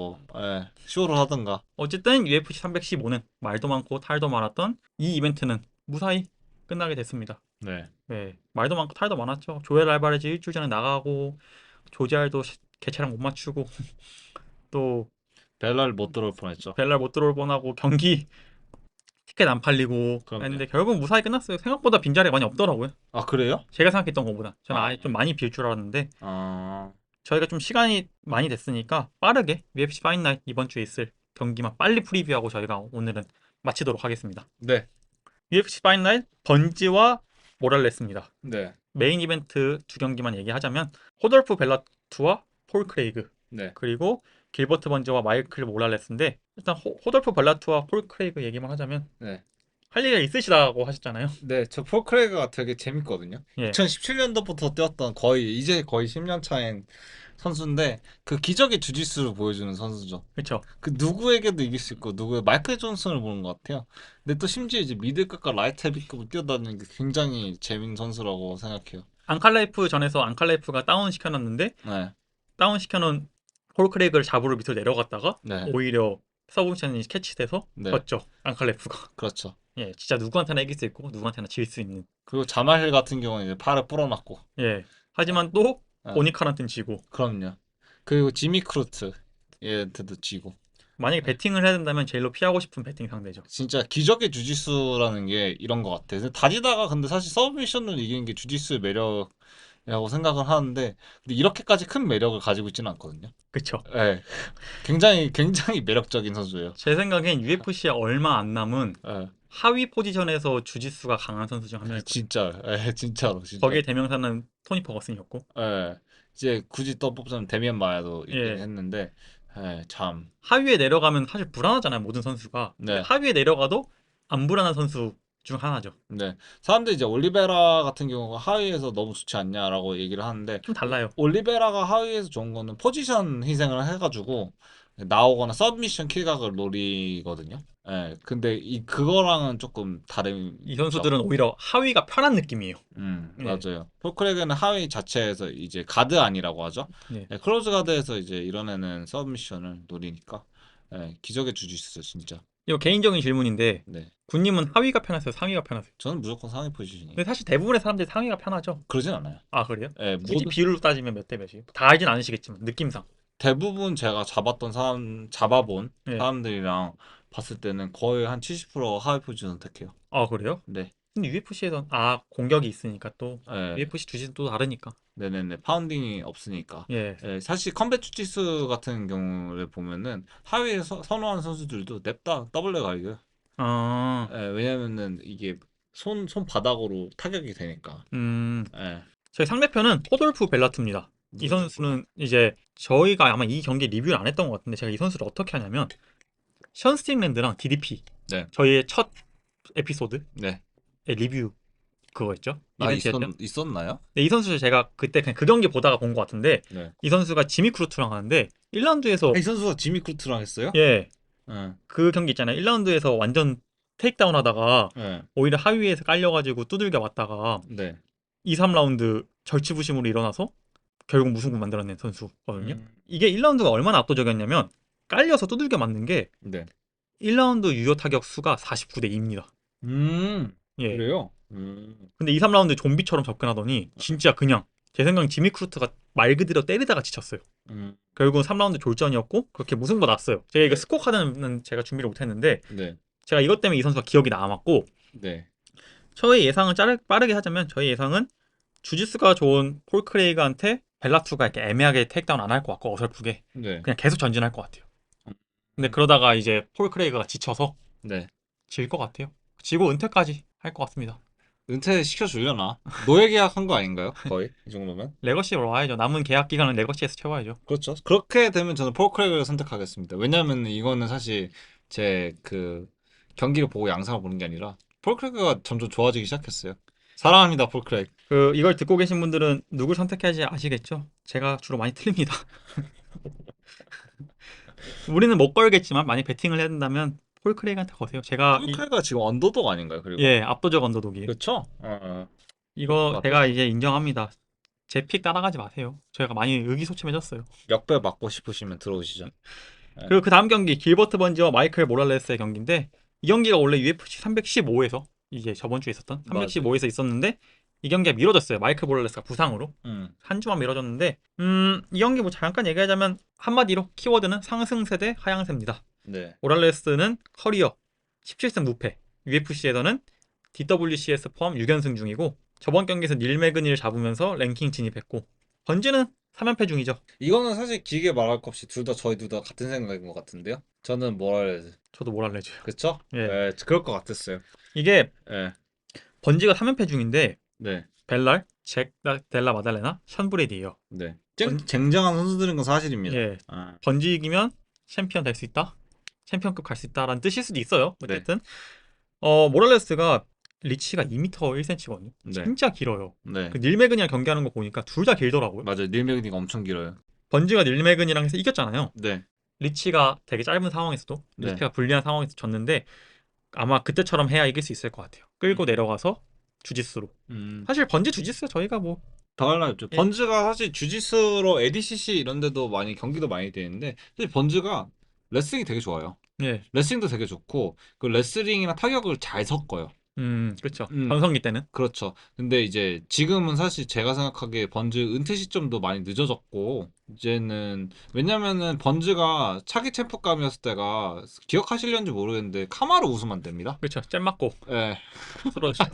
Speaker 2: 쇼를 하든가.
Speaker 1: 어쨌든 UFC 315는 말도 많고 탈도 많았던 이 이벤트는 무사히 끝나게 됐습니다.
Speaker 2: 네.
Speaker 1: 네, 말도 많고 탈도 많았죠. 조엘 알바레즈 일주일 전에 나가고 조지알도 개체랑 못 맞추고 또
Speaker 2: 벨랄 못 들어올 뻔했죠.
Speaker 1: 벨랄 못 들어올 뻔하고 경기 티켓 안 팔리고
Speaker 2: 그럼요.
Speaker 1: 했는데 결국 무사히 끝났어요. 생각보다 빈자리가 많이 없더라고요.
Speaker 2: 그래요?
Speaker 1: 제가 생각했던 것보다. 저는
Speaker 2: 아.
Speaker 1: 아예 좀 많이 빌 줄 알았는데
Speaker 2: 아.
Speaker 1: 저희가 좀 시간이 많이 됐으니까 빠르게 UFC 파이나잇 이번 주에 있을 경기만 빨리 프리뷰하고 저희가 오늘은 마치도록 하겠습니다.
Speaker 2: 네.
Speaker 1: UFC 파이나잇 번지와 모랄레스입니다.
Speaker 2: 네.
Speaker 1: 메인 이벤트 두 경기만 얘기하자면 호돌프 벨라투와 폴 크레이그
Speaker 2: 네.
Speaker 1: 그리고 길버트 번지와 마이클 모랄레스인데 일단 호돌프 벨라투와 폴 크레이그 얘기만 하자면
Speaker 2: 네.
Speaker 1: 할 얘기가 있으시다고 하셨잖아요.
Speaker 2: 네, 저 폴크레이그가 되게 재밌거든요.
Speaker 1: 예.
Speaker 2: 2017년도부터 뛰었던 이제 거의 10년 차인 선수인데 그 기적의 주짓수를 보여주는 선수죠.
Speaker 1: 그렇죠.
Speaker 2: 그 누구에게도 이길 수 있고 마이클 존슨을 보는 것 같아요. 근데 또 심지어 이제 미들급과 라이트 헤비급을 뛰어다니는 게 굉장히 재밌는 선수라고 생각해요.
Speaker 1: 앙칼라이프 전에서 앙칼라이프가 다운 시켜놨는데
Speaker 2: 네,
Speaker 1: 다운 시켜놓은 폴 크레이그를 잡으러 밑으로 내려갔다가
Speaker 2: 네,
Speaker 1: 오히려 서브미션이 캐치돼서
Speaker 2: 네.
Speaker 1: 졌죠. 앙칼라이프가.
Speaker 2: 그렇죠.
Speaker 1: 예, 진짜 누구한테나 이길 수 있고 누구한테나 질 수 있는.
Speaker 2: 그리고 자말힐 같은 경우는 이제 팔을 부러놨고.
Speaker 1: 예. 하지만 또
Speaker 2: 네.
Speaker 1: 오니카한테는 지고.
Speaker 2: 그럼요. 그리고 지미 크루트 얘한테도 지고.
Speaker 1: 만약에 배팅을 해야 된다면 제일로 피하고 싶은 배팅 상대죠.
Speaker 2: 진짜 기적의 주짓수라는 게 이런 것 같아. 다지다가 근데 사실 서브미션을 이기는 게 주짓수의 매력인 라고 생각을 하는데 근데 이렇게까지 큰 매력을 가지고 있지는 않거든요.
Speaker 1: 그쵸.
Speaker 2: 예. 굉장히 매력적인 선수예요.
Speaker 1: 제 생각엔 UFC에 얼마 안 남은
Speaker 2: 예.
Speaker 1: 하위 포지션에서 주짓수가 강한 선수 중 한 명일 거예요.
Speaker 2: 진짜. 예, 진짜로.
Speaker 1: 거기에 대명사는 토니 퍼거슨이었고.
Speaker 2: 예. 이제 굳이 또 뽑자면 데미안 마야도 있긴
Speaker 1: 예.
Speaker 2: 했는데 참.
Speaker 1: 하위에 내려가면 사실 불안하잖아요, 모든 선수가. 근데
Speaker 2: 네.
Speaker 1: 하위에 내려가도 안 불안한 선수 중 하나죠.
Speaker 2: 네. 사람들이 이제 올리베라 같은 경우가 하위에서 너무 좋지 않냐라고 얘기를 하는데
Speaker 1: 좀 달라요.
Speaker 2: 올리베라가 하위에서 좋은 거는 포지션 희생을 해가지고 나오거나 서브미션 킬각을 노리거든요. 예. 근데 그거랑은 조금 다른
Speaker 1: 이
Speaker 2: 점.
Speaker 1: 선수들은 오히려 하위가 편한 느낌이에요. 예.
Speaker 2: 맞아요. 폴크레그는 하위 자체에서 이제 가드 아니라고 하죠.
Speaker 1: 예.
Speaker 2: 클로즈 가드에서 이제 이런 애는 서브미션을 노리니까 기적의 주짓수 진짜.
Speaker 1: 이거 개인적인 질문인데
Speaker 2: 네.
Speaker 1: 군님은 하위가 편하세요? 상위가 편하세요?
Speaker 2: 저는 무조건 상위 포지션이에요.
Speaker 1: 근데 사실 대부분의 사람들이 상위가 편하죠.
Speaker 2: 그러진 않아요.
Speaker 1: 아, 그래요?
Speaker 2: 예,
Speaker 1: 굳이 비율로 따지면 몇 대 몇이에요? 다 알진 않으시겠지만 느낌상.
Speaker 2: 대부분 제가 잡아본
Speaker 1: 예.
Speaker 2: 사람들이랑 봤을 때는 거의 한 70% 하위 포지션 선택해요.
Speaker 1: 아, 그래요?
Speaker 2: 네.
Speaker 1: 근데 UFC에선 공격이 있으니까 또
Speaker 2: 예.
Speaker 1: UFC 주짓수 또 다르니까.
Speaker 2: 네네네. 파운딩이 없으니까.
Speaker 1: 예.
Speaker 2: 사실 컴뱃 주짓수 같은 경우를 보면은 하위에 선호하는 선수들도 냅다 더블레 갈겨요.
Speaker 1: 아,
Speaker 2: 왜냐면은 이게 손바닥으로 타격이 되니까.
Speaker 1: 음,
Speaker 2: 예.
Speaker 1: 저희 상대편은 호돌프 벨라트입니다. 이
Speaker 2: 누구죠?
Speaker 1: 선수는 이제 저희가 아마 이 경기 리뷰를 안 했던 것 같은데 제가 이 선수를 어떻게 하냐면 션 스틱랜드랑 DDP
Speaker 2: 네.
Speaker 1: 저희의 첫 에피소드의
Speaker 2: 네.
Speaker 1: 리뷰 그거였죠.
Speaker 2: 아,
Speaker 1: 이벤트였죠.
Speaker 2: 있었나요?
Speaker 1: 네, 이 선수 제가 그때 그냥 그 경기 보다가 본 것 같은데
Speaker 2: 네.
Speaker 1: 이 선수가 지미 크루트랑 하는데 1라운드에서
Speaker 2: 이 선수가 지미 크루트랑 했어요?
Speaker 1: 예,
Speaker 2: 예.
Speaker 1: 그 경기 있잖아요. 1라운드에서 완전 테이크다운 하다가
Speaker 2: 예.
Speaker 1: 오히려 하위에서 깔려가지고 두들겨 맞다가
Speaker 2: 네.
Speaker 1: 2, 3라운드 절치부심으로 일어나서 결국 무승부 만들어낸 선수거든요.
Speaker 2: 음.
Speaker 1: 이게 1라운드가 얼마나 압도적이었냐면 깔려서 두들겨 맞는 게
Speaker 2: 네.
Speaker 1: 1라운드 유효 타격 수가 49대 2입니다. 예.
Speaker 2: 그래요?
Speaker 1: 근데 2, 3라운드 좀비처럼 접근하더니 진짜 그냥 제 생각엔 지미 크루트가 말 그대로 때리다가 지쳤어요. 결국은 3라운드 졸전이었고 그렇게 무승부 났어요. 제가 이거 스코어 카드는 제가 준비를 못했는데
Speaker 2: 네.
Speaker 1: 제가 이것 때문에 이 선수가 기억이 남았고
Speaker 2: 네.
Speaker 1: 저의 예상을 빠르게 하자면 저희 예상은 주짓수가 좋은 폴 크레이그한테 벨라투가 이렇게 애매하게 테이크다운 안 할 것 같고 어설프게
Speaker 2: 네.
Speaker 1: 그냥 계속 전진할 것 같아요.
Speaker 2: 음.
Speaker 1: 근데 그러다가 이제 폴 크레이그가 지쳐서
Speaker 2: 네.
Speaker 1: 질 것 같아요. 지고 은퇴까지 할 것 같습니다.
Speaker 2: 은퇴 시켜주려나? 노예 계약한 거 아닌가요? 거의 이 정도면?
Speaker 1: 레거시로 와야죠. 남은 계약 기간은 레거시에서 채워야죠.
Speaker 2: 그렇죠. 그렇게 되면 저는 폴 크레그를 선택하겠습니다. 왜냐면 이거는 사실 제 그 경기를 보고 양상을 보는 게 아니라 폴 크레그가 점점 좋아지기 시작했어요. 사랑합니다, 폴 크레그.
Speaker 1: 이걸 듣고 계신 분들은 누굴 선택해야지 아시겠죠? 제가 주로 많이 틀립니다. 우리는 못 걸겠지만 만약 배팅을 해야 된다면 폴 크레이그한테 거세요. 제가
Speaker 2: 폴 크레그가 지금 언더독 아닌가요? 그리고
Speaker 1: 압도적 언더독이에요.
Speaker 2: 그렇죠? 그럴
Speaker 1: 이거
Speaker 2: 것
Speaker 1: 제가
Speaker 2: 같아요.
Speaker 1: 이제 인정합니다. 제 픽 따라가지 마세요. 저희가 많이 의기소침해졌어요.
Speaker 2: 역배 맞고 싶으시면 들어오시죠. 네.
Speaker 1: 그리고 그 다음 경기 길버트 번지와 마이클 모랄레스의 경기인데 이 경기가 원래 UFC 315에서 이제 저번 주에 있었던 315에서 있었는데 이 경기가 미뤄졌어요. 마이클 모랄레스가 부상으로 한 주만 미뤄졌는데 이 경기 뭐 잠깐 얘기하자면 한마디로 키워드는 상승세대 하향세입니다.
Speaker 2: 네.
Speaker 1: 모랄레스는 커리어 17승 무패 UFC에서는 DWCS 포함 6연승 중이고 저번 경기에서 닐 매그니를 잡으면서 랭킹 진입했고 번지는 3연패 중이죠.
Speaker 2: 이거는 사실 길게 말할 것 없이 저희 둘 다 같은 생각인 것 같은데요. 저는 모랄레스.
Speaker 1: 저도 모랄레즈요.
Speaker 2: 그쵸?
Speaker 1: 예.
Speaker 2: 네, 그럴 것 같았어요.
Speaker 1: 이게
Speaker 2: 네.
Speaker 1: 번지가 3연패 중인데
Speaker 2: 네.
Speaker 1: 벨랄, 델라 마달레나, 션 브레디예요.
Speaker 2: 네. 쟁쟁한 선수들인 건 사실입니다.
Speaker 1: 예.
Speaker 2: 아.
Speaker 1: 번지 이기면 챔피언 될 수 있다. 챔피언급 갈 수 있다라는 뜻일 수도 있어요. 어쨌든 모랄레스가 리치가 2m 1cm거든요.
Speaker 2: 네.
Speaker 1: 진짜 길어요.
Speaker 2: 네.
Speaker 1: 그 닐 매그니랑 경기하는 거 보니까 둘 다 길더라고요.
Speaker 2: 맞아요. 닐 매그니가 엄청 길어요.
Speaker 1: 번지가 닐 매그니랑 해서 이겼잖아요.
Speaker 2: 네.
Speaker 1: 리치가 되게 짧은 상황에서도
Speaker 2: 네.
Speaker 1: 리치가 불리한 상황에서 졌는데 아마 그때처럼 해야 이길 수 있을 것 같아요. 끌고 내려가서 주짓수로. 사실 번지 주짓수 저희가 뭐
Speaker 2: 더 달라졌죠.
Speaker 1: 예.
Speaker 2: 번즈가 사실 주짓수로 ADCC 이런 데도 많이 경기도 많이 되는데 사실 번즈가 레슬링이 되게 좋아요.
Speaker 1: 예.
Speaker 2: 레슬링도 되게 좋고 그 레슬링이랑 타격을 잘 섞어요.
Speaker 1: 그렇죠.
Speaker 2: 음,
Speaker 1: 전성기 때는.
Speaker 2: 그렇죠. 근데 이제 지금은 사실 제가 생각하기에 번즈 은퇴 시점도 많이 늦어졌고, 이제는, 왜냐면은 번즈가 차기 챔프감이었을 때가 기억하실런지 모르겠는데, 카마루 우스만 됩니다.
Speaker 1: 그렇죠. 잼 맞고
Speaker 2: 예.
Speaker 1: 쓰러지고.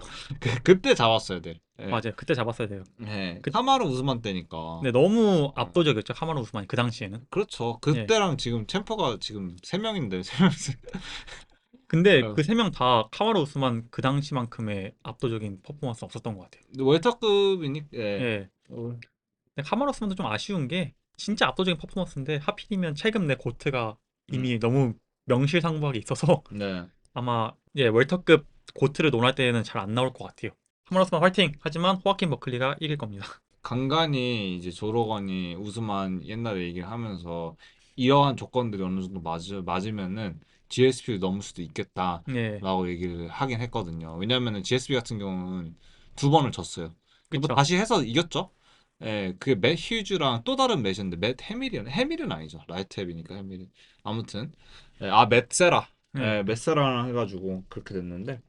Speaker 2: 그때 잡았어야 돼. 예.
Speaker 1: 맞아요. 그때 잡았어야 돼요.
Speaker 2: 예.
Speaker 1: 그,
Speaker 2: 카마루 우스만 때니까.
Speaker 1: 근데 너무
Speaker 2: 어.
Speaker 1: 압도적이었죠. 카마루 우스만이 그 당시에는.
Speaker 2: 그렇죠.
Speaker 1: 예.
Speaker 2: 그때랑 지금 챔프가 지금 3명인데, 3명.
Speaker 1: 근데 그 세 명 다 카마루 우스만 그 당시만큼의 압도적인 퍼포먼스 없었던 것 같아요.
Speaker 2: 월터급이니, 예.
Speaker 1: 예. 근데 카마루 우스만도 좀 아쉬운 게 진짜 압도적인 퍼포먼스인데 하필이면 최근 내 고트가
Speaker 2: 음,
Speaker 1: 이미 너무 명실상부하게 있어서
Speaker 2: 네.
Speaker 1: 아마 예, 월터급 고트를 논할 때에는 잘 안 나올 것 같아요. 카마루 우스만 화이팅! 하지만 호아킨 버클리가 이길 겁니다.
Speaker 2: 간간히 이제 조로건이 우스만 옛날에 얘기를 하면서 이러한 조건들이 어느 정도 맞으면은 GSP를 넘을 수도
Speaker 1: 예.
Speaker 2: 있겠다라고 얘기를 하긴 했거든요. 왜냐면은 GSP 같은 경우는 2번을 졌어요. 뭐
Speaker 1: 그쵸.
Speaker 2: 다시 해서 이겼죠. 예, 그게 맷 휴즈랑 또 다른 맷인데 맷 해밀이었나? 해밀은 아니죠. 라이트 헵이니까 해밀이. 아무튼 맷 세라.
Speaker 1: 예.
Speaker 2: 예, 맷 세라랑 해가지고 그렇게 됐는데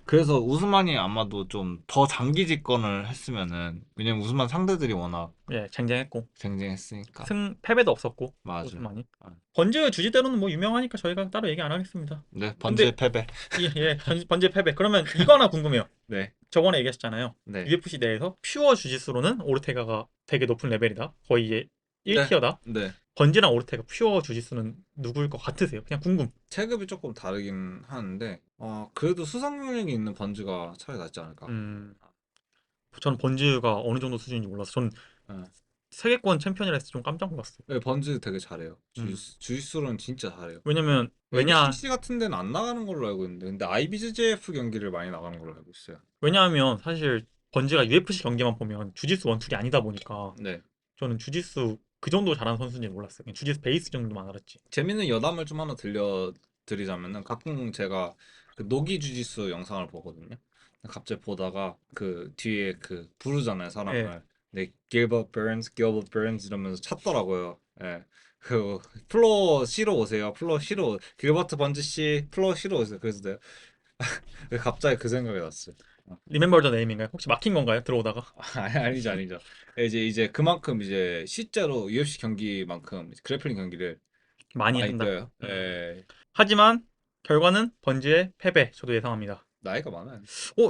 Speaker 2: 그래서 우스만이 아마도 좀 더 장기 집권을 했으면은 왜냐면 우스만 상대들이 워낙
Speaker 1: 예, 쟁쟁했고
Speaker 2: 쟁쟁했으니까
Speaker 1: 패배도 없었고
Speaker 2: 맞아.
Speaker 1: 오스만이.
Speaker 2: 아,
Speaker 1: 번즈 주지대로는 뭐 유명하니까 저희가 따로 얘기 안 하겠습니다.
Speaker 2: 네 번즈의
Speaker 1: 근데
Speaker 2: 패배.
Speaker 1: 번즈 패배. 그러면 이거 하나 궁금해요.
Speaker 2: 네,
Speaker 1: 저번에 얘기하셨잖아요.
Speaker 2: 네,
Speaker 1: UFC 내에서 퓨어 주짓수로는 오르테가가 되게 높은 레벨이다. 거의 이제
Speaker 2: 네,
Speaker 1: 1티어다.
Speaker 2: 네.
Speaker 1: 번지랑 오르테가 퓨어 주짓수는 누구일 것 같으세요? 그냥 궁금.
Speaker 2: 체급이 조금 다르긴 하는데 그래도 수상 경력이 있는 번즈가 차라리 낫지 않을까.
Speaker 1: 음, 저는 번즈가 어느 정도 수준인지 몰라서 전
Speaker 2: 네.
Speaker 1: 세계권 챔피언이라 해서 좀 깜짝 놀랐어요.
Speaker 2: 네, 번즈 되게 잘해요.
Speaker 1: 음,
Speaker 2: 주짓수로는 진짜 잘해요.
Speaker 1: 왜냐,
Speaker 2: ADCC 같은 데는 안 나가는 걸로 알고 있는데 근데 IBJJF 경기를 많이 나가는 걸로 알고 있어요.
Speaker 1: 왜냐하면 사실 번지가 UFC 경기만 보면 주짓수 원툴이 아니다 보니까
Speaker 2: 네.
Speaker 1: 저는 주짓수 그 정도 잘하는 선수인지 몰랐어요. 그냥 주짓수 베이스 정도만 알았지.
Speaker 2: 재밌는 여담을 좀 하나 들려드리자면은 가끔 제가 그 노기 주짓수 영상을 보거든요. 갑자기 보다가 그 뒤에 그 부르잖아요
Speaker 1: 예.
Speaker 2: 사람을. 네, Gilbert Burns, Gilbert Burns 이러면서 찾더라고요. 예. 그 플로어 C로 오세요. 플로어 C로 길버트 번지 씨 플로어 C로 오세요. 그래서 내가 갑자기 그 생각이 났어요.
Speaker 1: 리멤버 더 네임인가요? 혹시 막힌 건가요? 들어오다가?
Speaker 2: 아니죠, 아니죠. 이제 그만큼 이제 실제로 UFC 경기만큼 그래플링 경기를
Speaker 1: 많이
Speaker 2: 많이
Speaker 1: 한다.
Speaker 2: 뛰어요. 예.
Speaker 1: 하지만 결과는 번지의 패배. 저도 예상합니다.
Speaker 2: 나이가 많아요.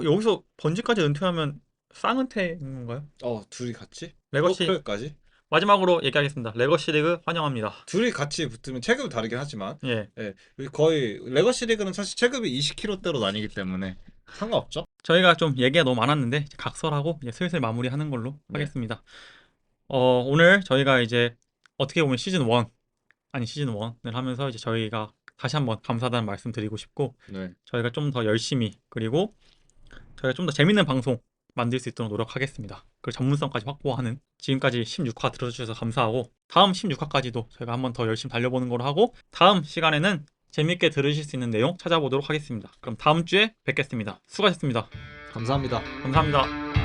Speaker 1: 여기서 번지까지 은퇴하면 쌍은퇴인 건가요?
Speaker 2: 둘이 같이?
Speaker 1: 레거시
Speaker 2: 프로클까지?
Speaker 1: 마지막으로 얘기하겠습니다. 레거시 리그 환영합니다.
Speaker 2: 둘이 같이 붙으면 체급이 다르긴 하지만,
Speaker 1: 예.
Speaker 2: 예, 거의 레거시 리그는 사실 체급이 20kg대로 나뉘기 때문에 상관없죠?
Speaker 1: 저희가 좀 얘기가 너무 많았는데 이제 각설하고 이제 슬슬 마무리하는 걸로
Speaker 2: 네,
Speaker 1: 하겠습니다. 오늘 저희가 이제 어떻게 보면 시즌 1 아니 시즌 1을 하면서 이제 저희가 다시 한번 감사하다는 말씀 드리고 싶고
Speaker 2: 네,
Speaker 1: 저희가 좀 더 열심히 그리고 저희가 좀 더 재밌는 방송 만들 수 있도록 노력하겠습니다. 그리고 전문성까지 확보하는 지금까지 16화 들어주셔서 감사하고 다음 16화까지도 저희가 한번 더 열심히 달려보는 걸로 하고 다음 시간에는 재밌게 들으실 수 있는 내용 찾아보도록 하겠습니다. 그럼 다음 주에 뵙겠습니다. 수고하셨습니다.
Speaker 2: 감사합니다.
Speaker 1: 감사합니다.